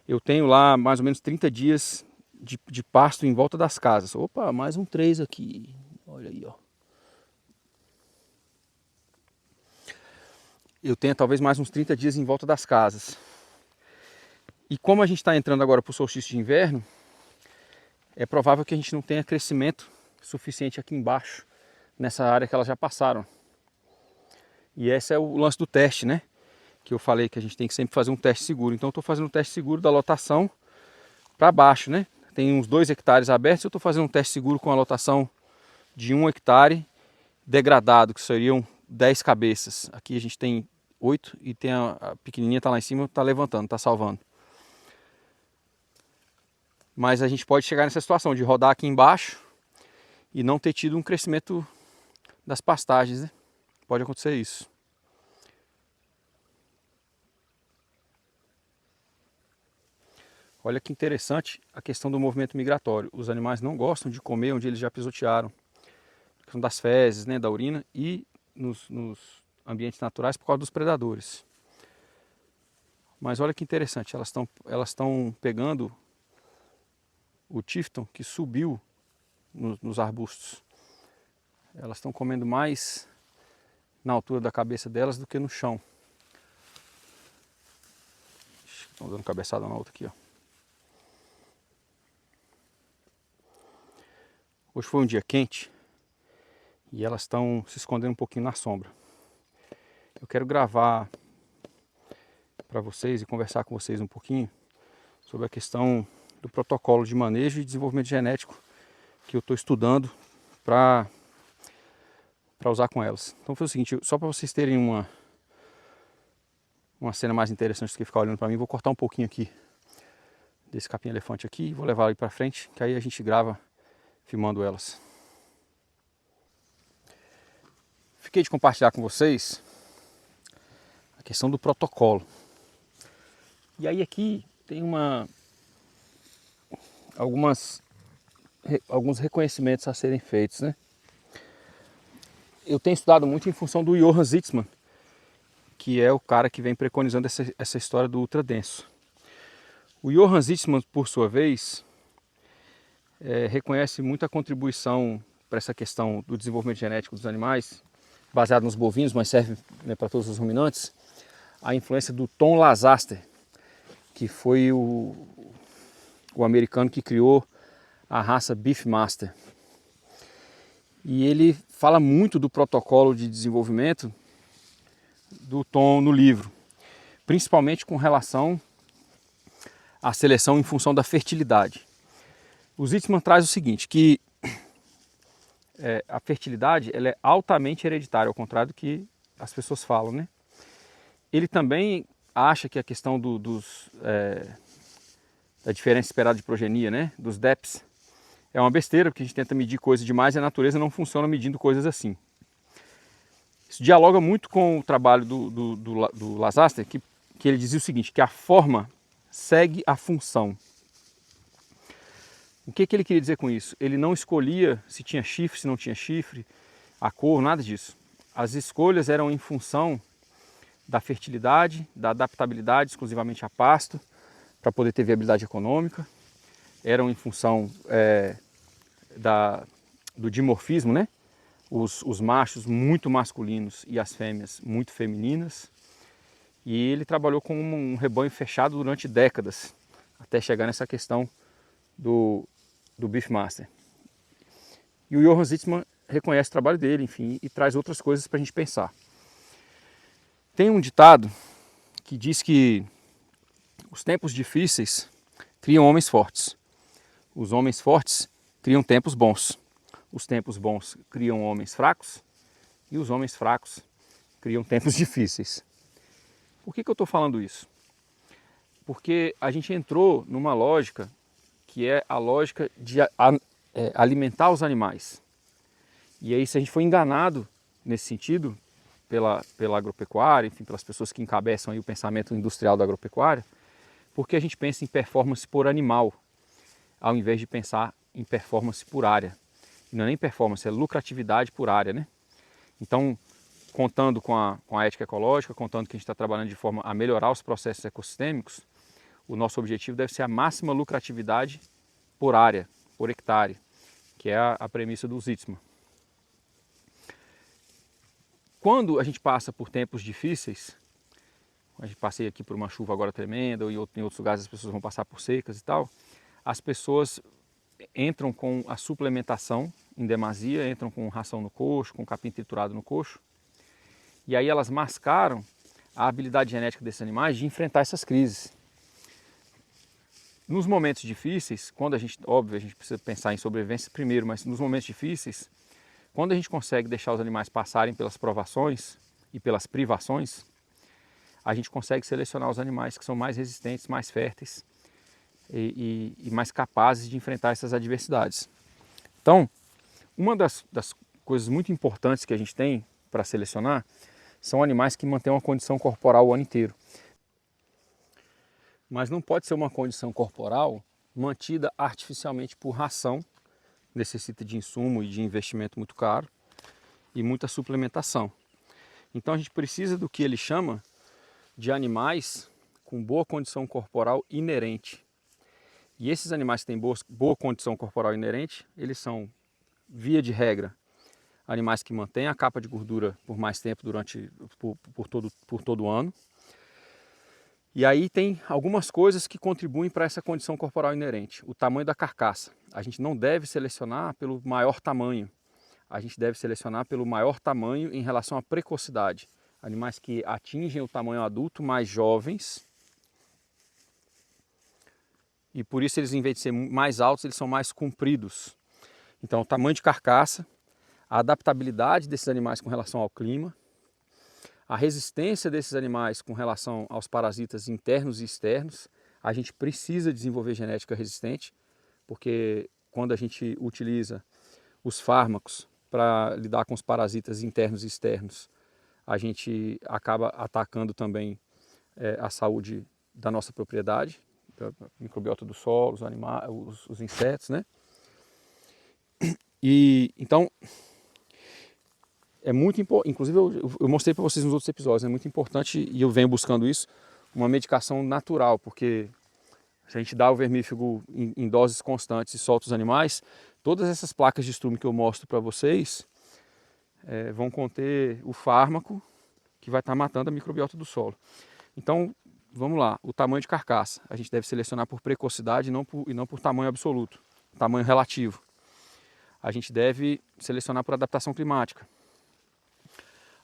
eu tenho lá mais ou menos 30 dias de pasto em volta das casas. Opa, mais um 3 aqui. Olha aí, ó. Eu tenho talvez mais uns 30 dias em volta das casas. E como a gente está entrando agora para o solstício de inverno, é provável que a gente não tenha crescimento suficiente aqui embaixo, nessa área que elas já passaram. E esse é o lance do teste, né? Que eu falei que a gente tem que sempre fazer um teste seguro. Então eu estou fazendo um teste seguro da lotação para baixo, né? Tem uns 2 hectares abertos, eu estou fazendo um teste seguro com a lotação de 1 hectare degradado, que seriam 10 cabeças. Aqui a gente tem 8 e tem a pequenininha está lá em cima, está levantando, está salvando. Mas a gente pode chegar nessa situação de rodar aqui embaixo e não ter tido um crescimento das pastagens, né? Pode acontecer isso. Olha que interessante a questão do movimento migratório. Os animais não gostam de comer onde eles já pisotearam. A questão das fezes, né, da urina e nos ambientes naturais por causa dos predadores. Mas olha que interessante, elas estão pegando o tifton que subiu nos arbustos. Elas estão comendo mais na altura da cabeça delas do que no chão. Estão dando cabeçada na outra aqui, ó. Hoje foi um dia quente e elas estão se escondendo um pouquinho na sombra. Eu quero gravar para vocês e conversar com vocês um pouquinho sobre a questão do protocolo de manejo e desenvolvimento genético que eu estou estudando para usar com elas. Então foi o seguinte, só para vocês terem uma cena mais interessante do que ficar olhando para mim, vou cortar um pouquinho aqui desse capim-elefante aqui e vou levar ali para frente, que aí a gente grava filmando elas. Fiquei de compartilhar com vocês a questão do protocolo. E aí aqui tem alguns reconhecimentos a serem feitos, né? Eu tenho estudado muito em função do Johann Zitzmann, que é o cara que vem preconizando essa história do ultradenso. O Johann Zitzmann, por sua vez, reconhece muita contribuição para essa questão do desenvolvimento genético dos animais, baseado nos bovinos, mas serve, né, para todos os ruminantes, a influência do Tom Lazaster, que foi o americano que criou a raça Beefmaster. E ele fala muito do protocolo de desenvolvimento do Tom no livro, principalmente com relação à seleção em função da fertilidade. O Zitzmann traz o seguinte, que a fertilidade ela é altamente hereditária, ao contrário do que as pessoas falam, né? Ele também acha que a questão da diferença esperada de progenia, né, dos DEPs, é uma besteira, porque a gente tenta medir coisas demais e a natureza não funciona medindo coisas assim. Isso dialoga muito com o trabalho do Lazaster, que ele dizia o seguinte, que a forma segue a função. O que ele queria dizer com isso? Ele não escolhia se tinha chifre, se não tinha chifre, a cor, nada disso. As escolhas eram em função da fertilidade, da adaptabilidade exclusivamente a pasto, para poder ter viabilidade econômica. Eram em função do dimorfismo, né? Os machos muito masculinos e as fêmeas muito femininas. E ele trabalhou com um rebanho fechado durante décadas, até chegar nessa questão do Beefmaster. E o Johann Sitzmann reconhece o trabalho dele, enfim, e traz outras coisas para a gente pensar. Tem um ditado que diz que os tempos difíceis criam homens fortes. Os homens fortes criam tempos bons. Os tempos bons criam homens fracos. E os homens fracos criam tempos difíceis. Por que eu estou falando isso? Porque a gente entrou numa lógica que é a lógica de alimentar os animais. E aí, se a gente foi enganado nesse sentido pela agropecuária, enfim, pelas pessoas que encabeçam aí o pensamento industrial da agropecuária, porque a gente pensa em performance por animal, ao invés de pensar em performance por área. E não é nem performance, é lucratividade por área, né? Então, contando com a ética ecológica, contando que a gente está trabalhando de forma a melhorar os processos ecossistêmicos, o nosso objetivo deve ser a máxima lucratividade por área, por hectare, que é a premissa do Sitzmann. Quando a gente passa por tempos difíceis, a gente passei aqui por uma chuva agora tremenda, ou em outros lugares as pessoas vão passar por secas e tal, as pessoas entram com a suplementação em demasia, entram com ração no coxo, com capim triturado no coxo, e aí elas mascaram a habilidade genética desses animais de enfrentar essas crises. Nos momentos difíceis, quando óbvio, a gente precisa pensar em sobrevivência primeiro, mas nos momentos difíceis, quando a gente consegue deixar os animais passarem pelas provações e pelas privações, a gente consegue selecionar os animais que são mais resistentes, mais férteis e mais capazes de enfrentar essas adversidades. Então, uma das coisas muito importantes que a gente tem para selecionar são animais que mantêm uma condição corporal o ano inteiro. Mas não pode ser uma condição corporal mantida artificialmente por ração, necessita de insumo e de investimento muito caro e muita suplementação. Então a gente precisa do que ele chama de animais com boa condição corporal inerente. E esses animais que têm boa condição corporal inerente, eles são, via de regra, animais que mantêm a capa de gordura por mais tempo por todo o ano. E aí tem algumas coisas que contribuem para essa condição corporal inerente. O tamanho da carcaça. A gente não deve selecionar pelo maior tamanho. A gente deve selecionar pelo maior tamanho em relação à precocidade. Animais que atingem o tamanho adulto mais jovens. E por isso eles, em vez de ser mais altos, eles são mais compridos. Então, o tamanho de carcaça, a adaptabilidade desses animais com relação ao clima, a resistência desses animais com relação aos parasitas internos e externos. A gente precisa desenvolver genética resistente, porque quando a gente utiliza os fármacos para lidar com os parasitas internos e externos, a gente acaba atacando também a saúde da nossa propriedade, da microbiota do solo, os animais, os insetos, né? E então é muito importante, inclusive eu mostrei para vocês nos outros episódios, é muito importante, e eu venho buscando isso, uma medicação natural, porque se a gente dá o vermífugo em doses constantes e solta os animais, todas essas placas de estrume que eu mostro para vocês vão conter o fármaco que vai estar matando a microbiota do solo. Então, vamos lá, o tamanho de carcaça, a gente deve selecionar por precocidade e não por tamanho absoluto, tamanho relativo. A gente deve selecionar por adaptação climática.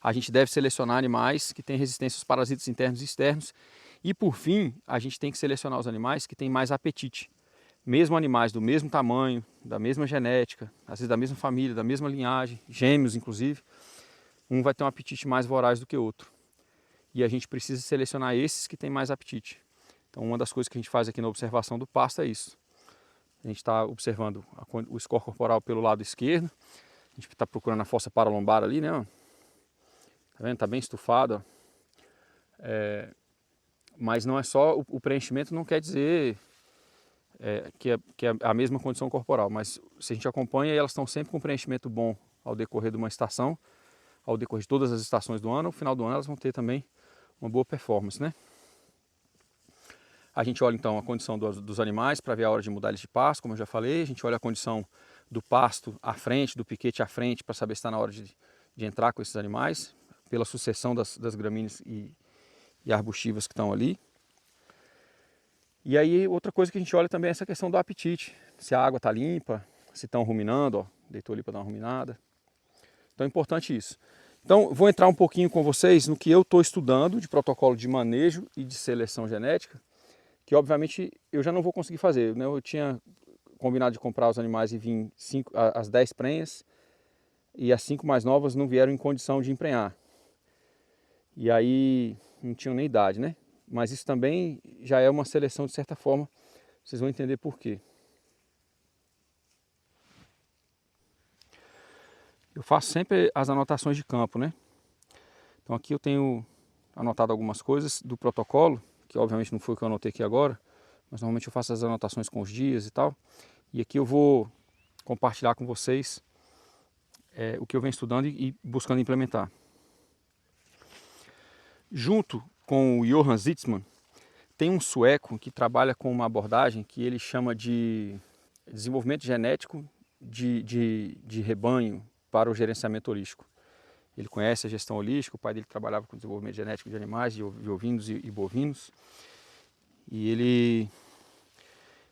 A gente deve selecionar animais que têm resistência aos parasitas internos e externos. E por fim, a gente tem que selecionar os animais que têm mais apetite. Mesmo animais do mesmo tamanho, da mesma genética, às vezes da mesma família, da mesma linhagem, gêmeos inclusive, um vai ter um apetite mais voraz do que o outro. E a gente precisa selecionar esses que têm mais apetite. Então uma das coisas que a gente faz aqui na observação do pasto é isso. A gente está observando o score corporal pelo lado esquerdo. A gente está procurando a fossa paralombar ali, né? Tá vendo? Tá bem estufado. Mas não é só o preenchimento, não quer dizer que é a mesma condição corporal. Mas se a gente acompanha, elas estão sempre com preenchimento bom ao decorrer de uma estação, ao decorrer de todas as estações do ano. No final do ano elas vão ter também uma boa performance, né? A gente olha então a condição dos animais para ver a hora de mudar eles de pasto, como eu já falei. A gente olha a condição do pasto à frente, do piquete à frente, para saber se está na hora de entrar com esses animais, pela sucessão das gramíneas e arbustivas que estão ali. E aí outra coisa que a gente olha também é essa questão do apetite, se a água está limpa, se estão ruminando, ó, deitou ali para dar uma ruminada. Então é importante isso. Então vou entrar um pouquinho com vocês no que eu estou estudando de protocolo de manejo e de seleção genética, que obviamente eu já não vou conseguir fazer, né? Eu tinha combinado de comprar os animais e vir as 10 prenhas, e as 5 mais novas não vieram em condição de emprenhar. E aí não tinham nem idade, né? Mas isso também já é uma seleção de certa forma, vocês vão entender por quê. Eu faço sempre as anotações de campo, né? Então aqui eu tenho anotado algumas coisas do protocolo, que obviamente não foi o que eu anotei aqui agora, mas normalmente eu faço as anotações com os dias e tal. E aqui eu vou compartilhar com vocês o que eu venho estudando e buscando implementar. Junto com o Johan Zitzmann, tem um sueco que trabalha com uma abordagem que ele chama de desenvolvimento genético de rebanho para o gerenciamento holístico. Ele conhece a gestão holística, o pai dele trabalhava com desenvolvimento genético de animais, de ovinos e bovinos. E ele,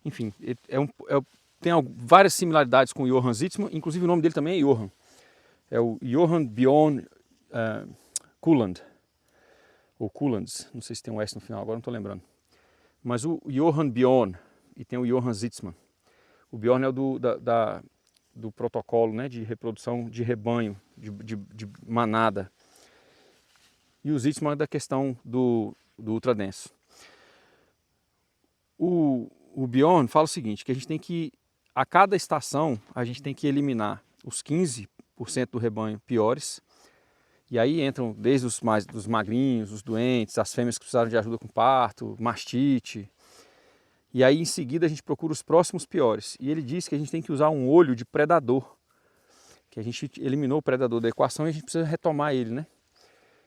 enfim, tem várias similaridades com o Johan Zitzmann, inclusive o nome dele também é Johan. É o Johan Bjorn Kuland, ou Kulands, não sei se tem um S no final, agora não estou lembrando. Mas o Johan Bjorn e tem o Johan Zitzmann. O Bjorn é o do protocolo, né, de reprodução de rebanho, de manada. E o Zitzmann é da questão do ultradenso. O Bjorn fala o seguinte, que a gente tem que, a cada estação, a gente tem que eliminar os 15% do rebanho piores. E aí entram desde dos magrinhos, os doentes, as fêmeas que precisaram de ajuda com parto, mastite. E aí em seguida a gente procura os próximos piores. E ele diz que a gente tem que usar um olho de predador, que a gente eliminou o predador da equação e a gente precisa retomar ele, né?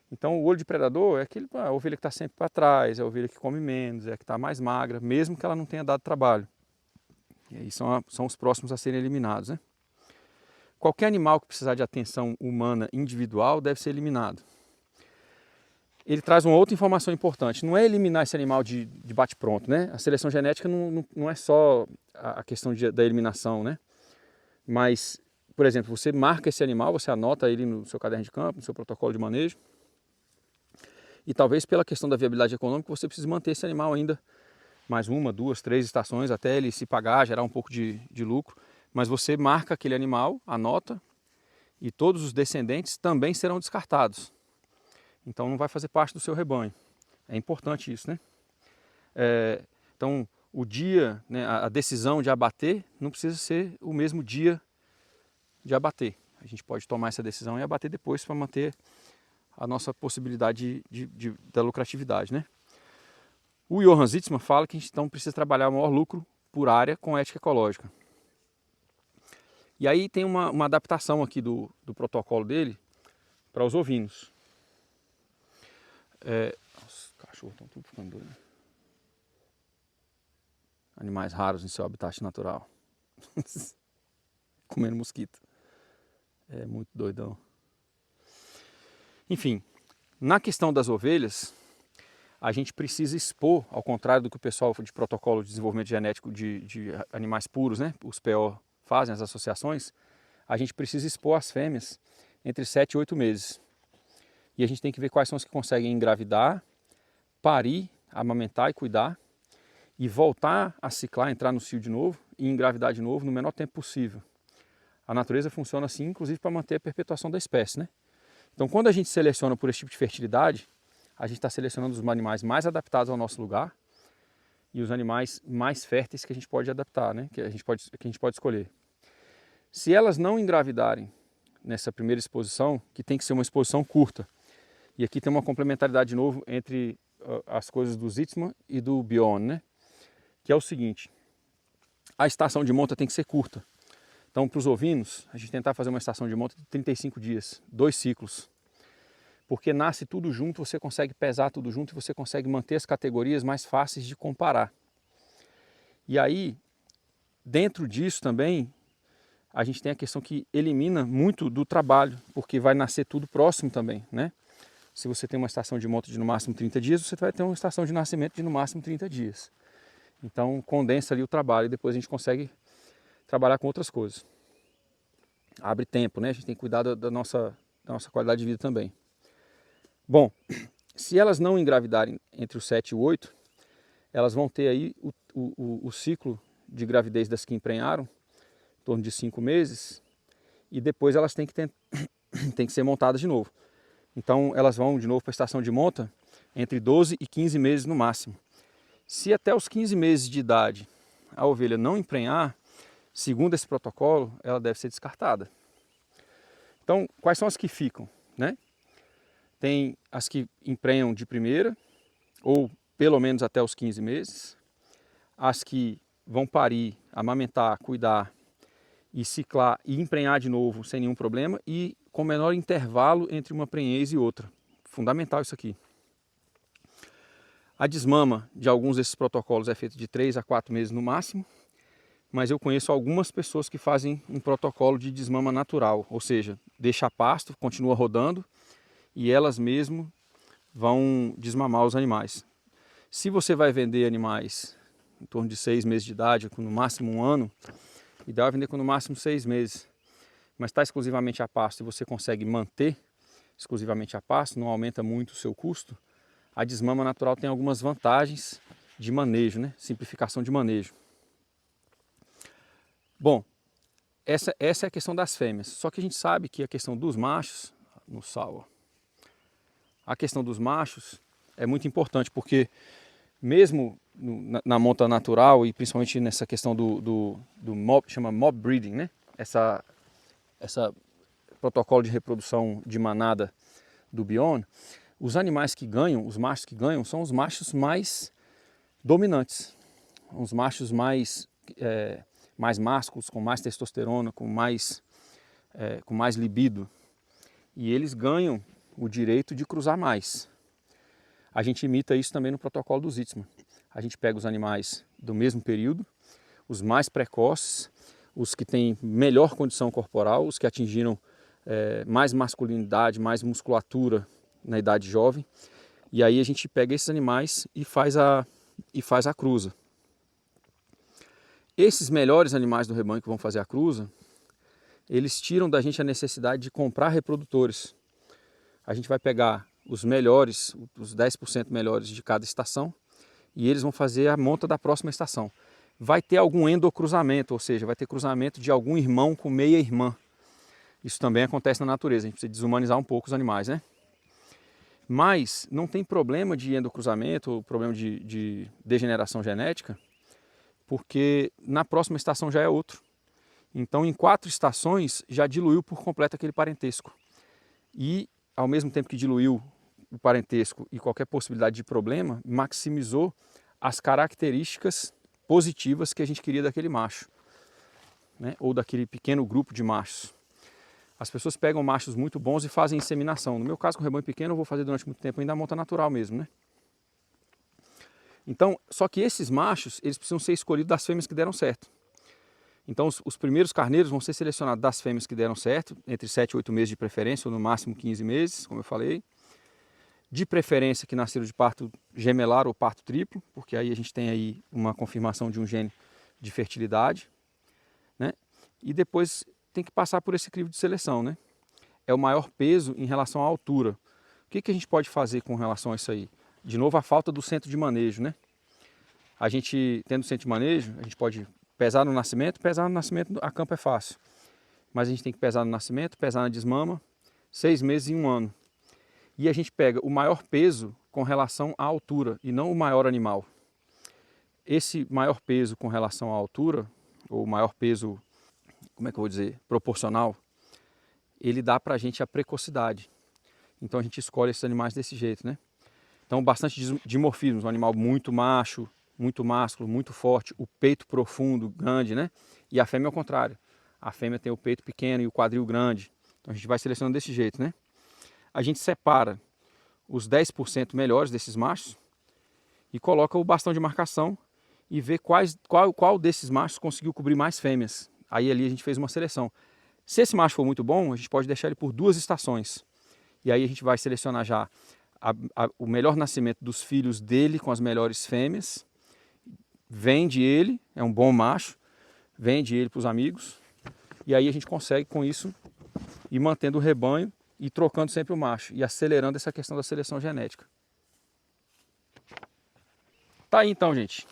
Então o olho de predador é a ovelha que está sempre para trás, é a ovelha que come menos, é a que está mais magra, mesmo que ela não tenha dado trabalho. E aí são os próximos a serem eliminados, né? Qualquer animal que precisar de atenção humana individual deve ser eliminado. Ele traz uma outra informação importante, não é eliminar esse animal de bate-pronto, né? A seleção genética não é só a questão da eliminação, né? Mas, por exemplo, você marca esse animal, você anota ele no seu caderno de campo, no seu protocolo de manejo, e talvez pela questão da viabilidade econômica você precise manter esse animal ainda mais 1, 2, 3 estações até ele se pagar, gerar um pouco de lucro. Mas você marca aquele animal, anota, e todos os descendentes também serão descartados. Então não vai fazer parte do seu rebanho. É importante isso, né? Então o dia, né, a decisão de abater não precisa ser o mesmo dia de abater. A gente pode tomar essa decisão e abater depois para manter a nossa possibilidade da lucratividade, né? O Johan Zitzmann fala que a gente então precisa trabalhar o maior lucro por área com ética ecológica. E aí tem uma adaptação aqui do protocolo dele para os ovinos. Os cachorros estão tudo ficando doidos. Animais raros em seu habitat natural. Comendo mosquito. É muito doidão. Enfim, na questão das ovelhas, a gente precisa expor, ao contrário do que o pessoal de protocolo de desenvolvimento genético de animais puros, né, os PO fazem, as associações, a gente precisa expor as fêmeas entre 7 e 8 meses. E a gente tem que ver quais são as que conseguem engravidar, parir, amamentar e cuidar, e voltar a ciclar, entrar no cio de novo e engravidar de novo no menor tempo possível. A natureza funciona assim, inclusive para manter a perpetuação da espécie, né? Então, quando a gente seleciona por esse tipo de fertilidade, a gente está selecionando os animais mais adaptados ao nosso lugar e os animais mais férteis que a gente pode adaptar, né? que a gente pode escolher. Se elas não engravidarem nessa primeira exposição, que tem que ser uma exposição curta, e aqui tem uma complementaridade de novo entre as coisas do Zitzmann e do Bjorn, né? Que é o seguinte, a estação de monta tem que ser curta. Então, para os ovinos, a gente tentar fazer uma estação de monta de 35 dias, 2 ciclos. porque nasce tudo junto, você consegue pesar tudo junto e você consegue manter as categorias mais fáceis de comparar. E aí, dentro disso também, a gente tem a questão que elimina muito do trabalho, porque vai nascer tudo próximo também, né? Se você tem uma estação de monta de no máximo 30 dias, você vai ter uma estação de nascimento de no máximo 30 dias. Então condensa ali o trabalho e depois a gente consegue trabalhar com outras coisas. Abre tempo, né? A gente tem que cuidar da nossa qualidade de vida também. Bom, se elas não engravidarem entre os 7 e o 8, elas vão ter aí o ciclo de gravidez das que emprenharam, em torno de 5 meses, e depois elas têm que ser montadas de novo. Então elas vão de novo para a estação de monta entre 12 e 15 meses no máximo. Se até os 15 meses de idade a ovelha não emprenhar, segundo esse protocolo, ela deve ser descartada. Então, quais são as que ficam, né? Tem as que emprenham de primeira, ou pelo menos até os 15 meses. As que vão parir, amamentar, cuidar e ciclar e emprenhar de novo sem nenhum problema e com menor intervalo entre uma prenhez e outra. Fundamental isso aqui. A desmama de alguns desses protocolos é feita de 3 a 4 meses no máximo, mas eu conheço algumas pessoas que fazem um protocolo de desmama natural, ou seja, deixa pasto, continua rodando e elas mesmo vão desmamar os animais. Se você vai vender animais em torno de 6 meses de idade, com no máximo 1 ano, ideal é vender com no máximo 6 meses, mas está exclusivamente a pasto e você consegue manter exclusivamente a pasto, não aumenta muito o seu custo, a desmama natural tem algumas vantagens de manejo, né? Simplificação de manejo. Bom, essa é a questão das fêmeas, só que a gente sabe que a questão dos machos, no sal, a questão dos machos é muito importante, porque mesmo na monta natural e principalmente nessa questão do mob, chama mob breeding, né? Essa protocolo de reprodução de manada do Bion, os animais que ganham, os machos que ganham, são os machos mais dominantes, os machos mais másculos, com mais testosterona, com mais libido, e eles ganham o direito de cruzar mais. A gente imita isso também no protocolo do Sitzmann. A gente pega os animais do mesmo período, os mais precoces, os que têm melhor condição corporal, os que atingiram mais masculinidade, mais musculatura na idade jovem, e aí a gente pega esses animais e faz a cruza. Esses melhores animais do rebanho que vão fazer a cruza, eles tiram da gente a necessidade de comprar reprodutores. A gente vai pegar os melhores, os 10% melhores de cada estação, e eles vão fazer a monta da próxima estação. Vai ter algum endocruzamento, ou seja, vai ter cruzamento de algum irmão com meia irmã. Isso também acontece na natureza, a gente precisa desumanizar um pouco os animais, né? Mas não tem problema de endocruzamento, ou problema de degeneração genética, porque na próxima estação já é outro. Então em 4 estações já diluiu por completo aquele parentesco. E ao mesmo tempo que diluiu o parentesco e qualquer possibilidade de problema, maximizou as características positivas que a gente queria daquele macho, né? Ou daquele pequeno grupo de machos. As pessoas pegam machos muito bons e fazem inseminação. No meu caso, com rebanho pequeno, eu vou fazer durante muito tempo ainda a monta natural mesmo, né? Então, só que esses machos, eles precisam ser escolhidos das fêmeas que deram certo. Então, os primeiros carneiros vão ser selecionados das fêmeas que deram certo, entre 7 e 8 meses de preferência, ou no máximo 15 meses, como eu falei. De preferência que nasceram de parto gemelar ou parto triplo, porque aí a gente tem aí uma confirmação de um gene de fertilidade, né? E depois tem que passar por esse crivo de seleção, né? É o maior peso em relação à altura. O que a gente pode fazer com relação a isso aí? De novo, a falta do centro de manejo, né? A gente, tendo centro de manejo, a gente pode pesar no nascimento a campo é fácil. Mas a gente tem que pesar no nascimento, pesar na desmama, 6 meses e 1 ano. E a gente pega o maior peso com relação à altura e não o maior animal. Esse maior peso com relação à altura, ou maior peso, como é que eu vou dizer, proporcional, ele dá para a gente a precocidade. Então a gente escolhe esses animais desse jeito, né? Então bastante dimorfismo, um animal muito macho, muito másculo, muito forte, o peito profundo, grande, né? E a fêmea é o contrário. A fêmea tem o peito pequeno e o quadril grande. Então a gente vai selecionando desse jeito, né? a gente separa os 10% melhores desses machos e coloca o bastão de marcação e vê qual desses machos conseguiu cobrir mais fêmeas. Aí ali a gente fez uma seleção. Se esse macho for muito bom, a gente pode deixar ele por 2 estações. E aí a gente vai selecionar já o melhor nascimento dos filhos dele com as melhores fêmeas. Vende ele, é um bom macho, vende ele para os amigos. E aí a gente consegue com isso ir mantendo o rebanho e trocando sempre o macho e acelerando essa questão da seleção genética. Tá aí então, gente.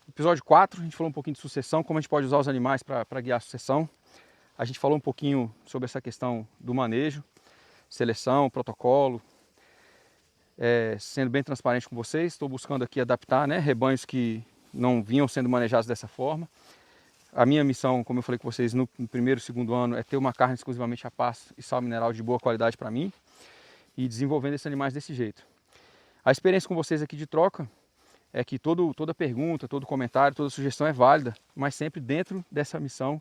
Episódio 4, a gente falou um pouquinho de sucessão, como a gente pode usar os animais para guiar a sucessão. A gente falou um pouquinho sobre essa questão do manejo, seleção, protocolo. Sendo bem transparente com vocês, estou buscando aqui adaptar, né, rebanhos que não vinham sendo manejados dessa forma. A minha missão, como eu falei com vocês, no primeiro e segundo ano, é ter uma carne exclusivamente a pasto e sal mineral de boa qualidade para mim e desenvolvendo esses animais desse jeito. A experiência com vocês aqui de troca é que toda pergunta, todo comentário, toda sugestão é válida, mas sempre dentro dessa missão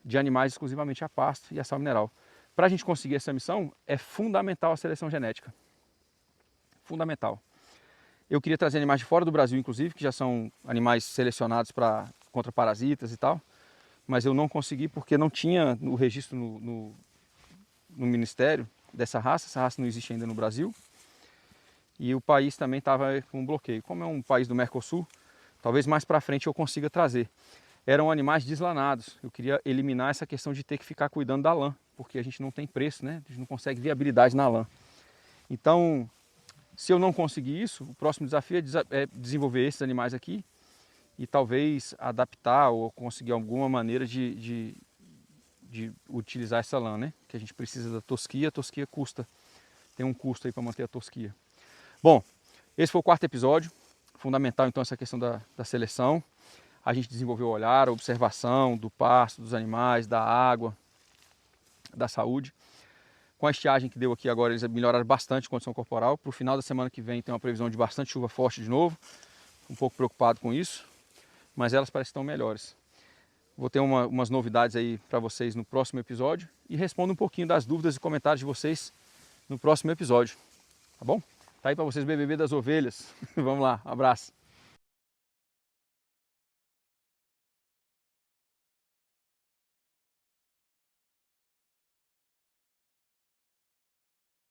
de animais exclusivamente a pasto e a sal mineral. Para a gente conseguir essa missão, é fundamental a seleção genética. Fundamental. Eu queria trazer animais de fora do Brasil, inclusive, que já são animais selecionados contra parasitas e tal, mas eu não consegui porque não tinha o registro no Ministério dessa raça. Essa raça não existe ainda no Brasil. E o país também estava com um bloqueio. Como é um país do Mercosul, talvez mais para frente eu consiga trazer. Eram animais deslanados. Eu queria eliminar essa questão de ter que ficar cuidando da lã, porque a gente não tem preço, né? A gente não consegue viabilidade na lã. Então, se eu não conseguir isso, o próximo desafio é desenvolver esses animais aqui e talvez adaptar ou conseguir alguma maneira de utilizar essa lã, né? Que a gente precisa da tosquia, a tosquia custa, tem um custo aí para manter a tosquia. Bom, esse foi o 4º episódio, fundamental então essa questão da seleção. A gente desenvolveu o olhar, a observação do pasto, dos animais, da água, da saúde. Com a estiagem que deu aqui agora, eles melhoraram bastante a condição corporal. Para o final da semana que vem tem uma previsão de bastante chuva forte de novo. Um pouco preocupado com isso, mas elas parecem que estão melhores. Vou ter umas novidades aí para vocês no próximo episódio e respondo um pouquinho das dúvidas e comentários de vocês no próximo episódio. Tá bom? Tá aí para vocês, BBB das ovelhas. Vamos lá, abraço.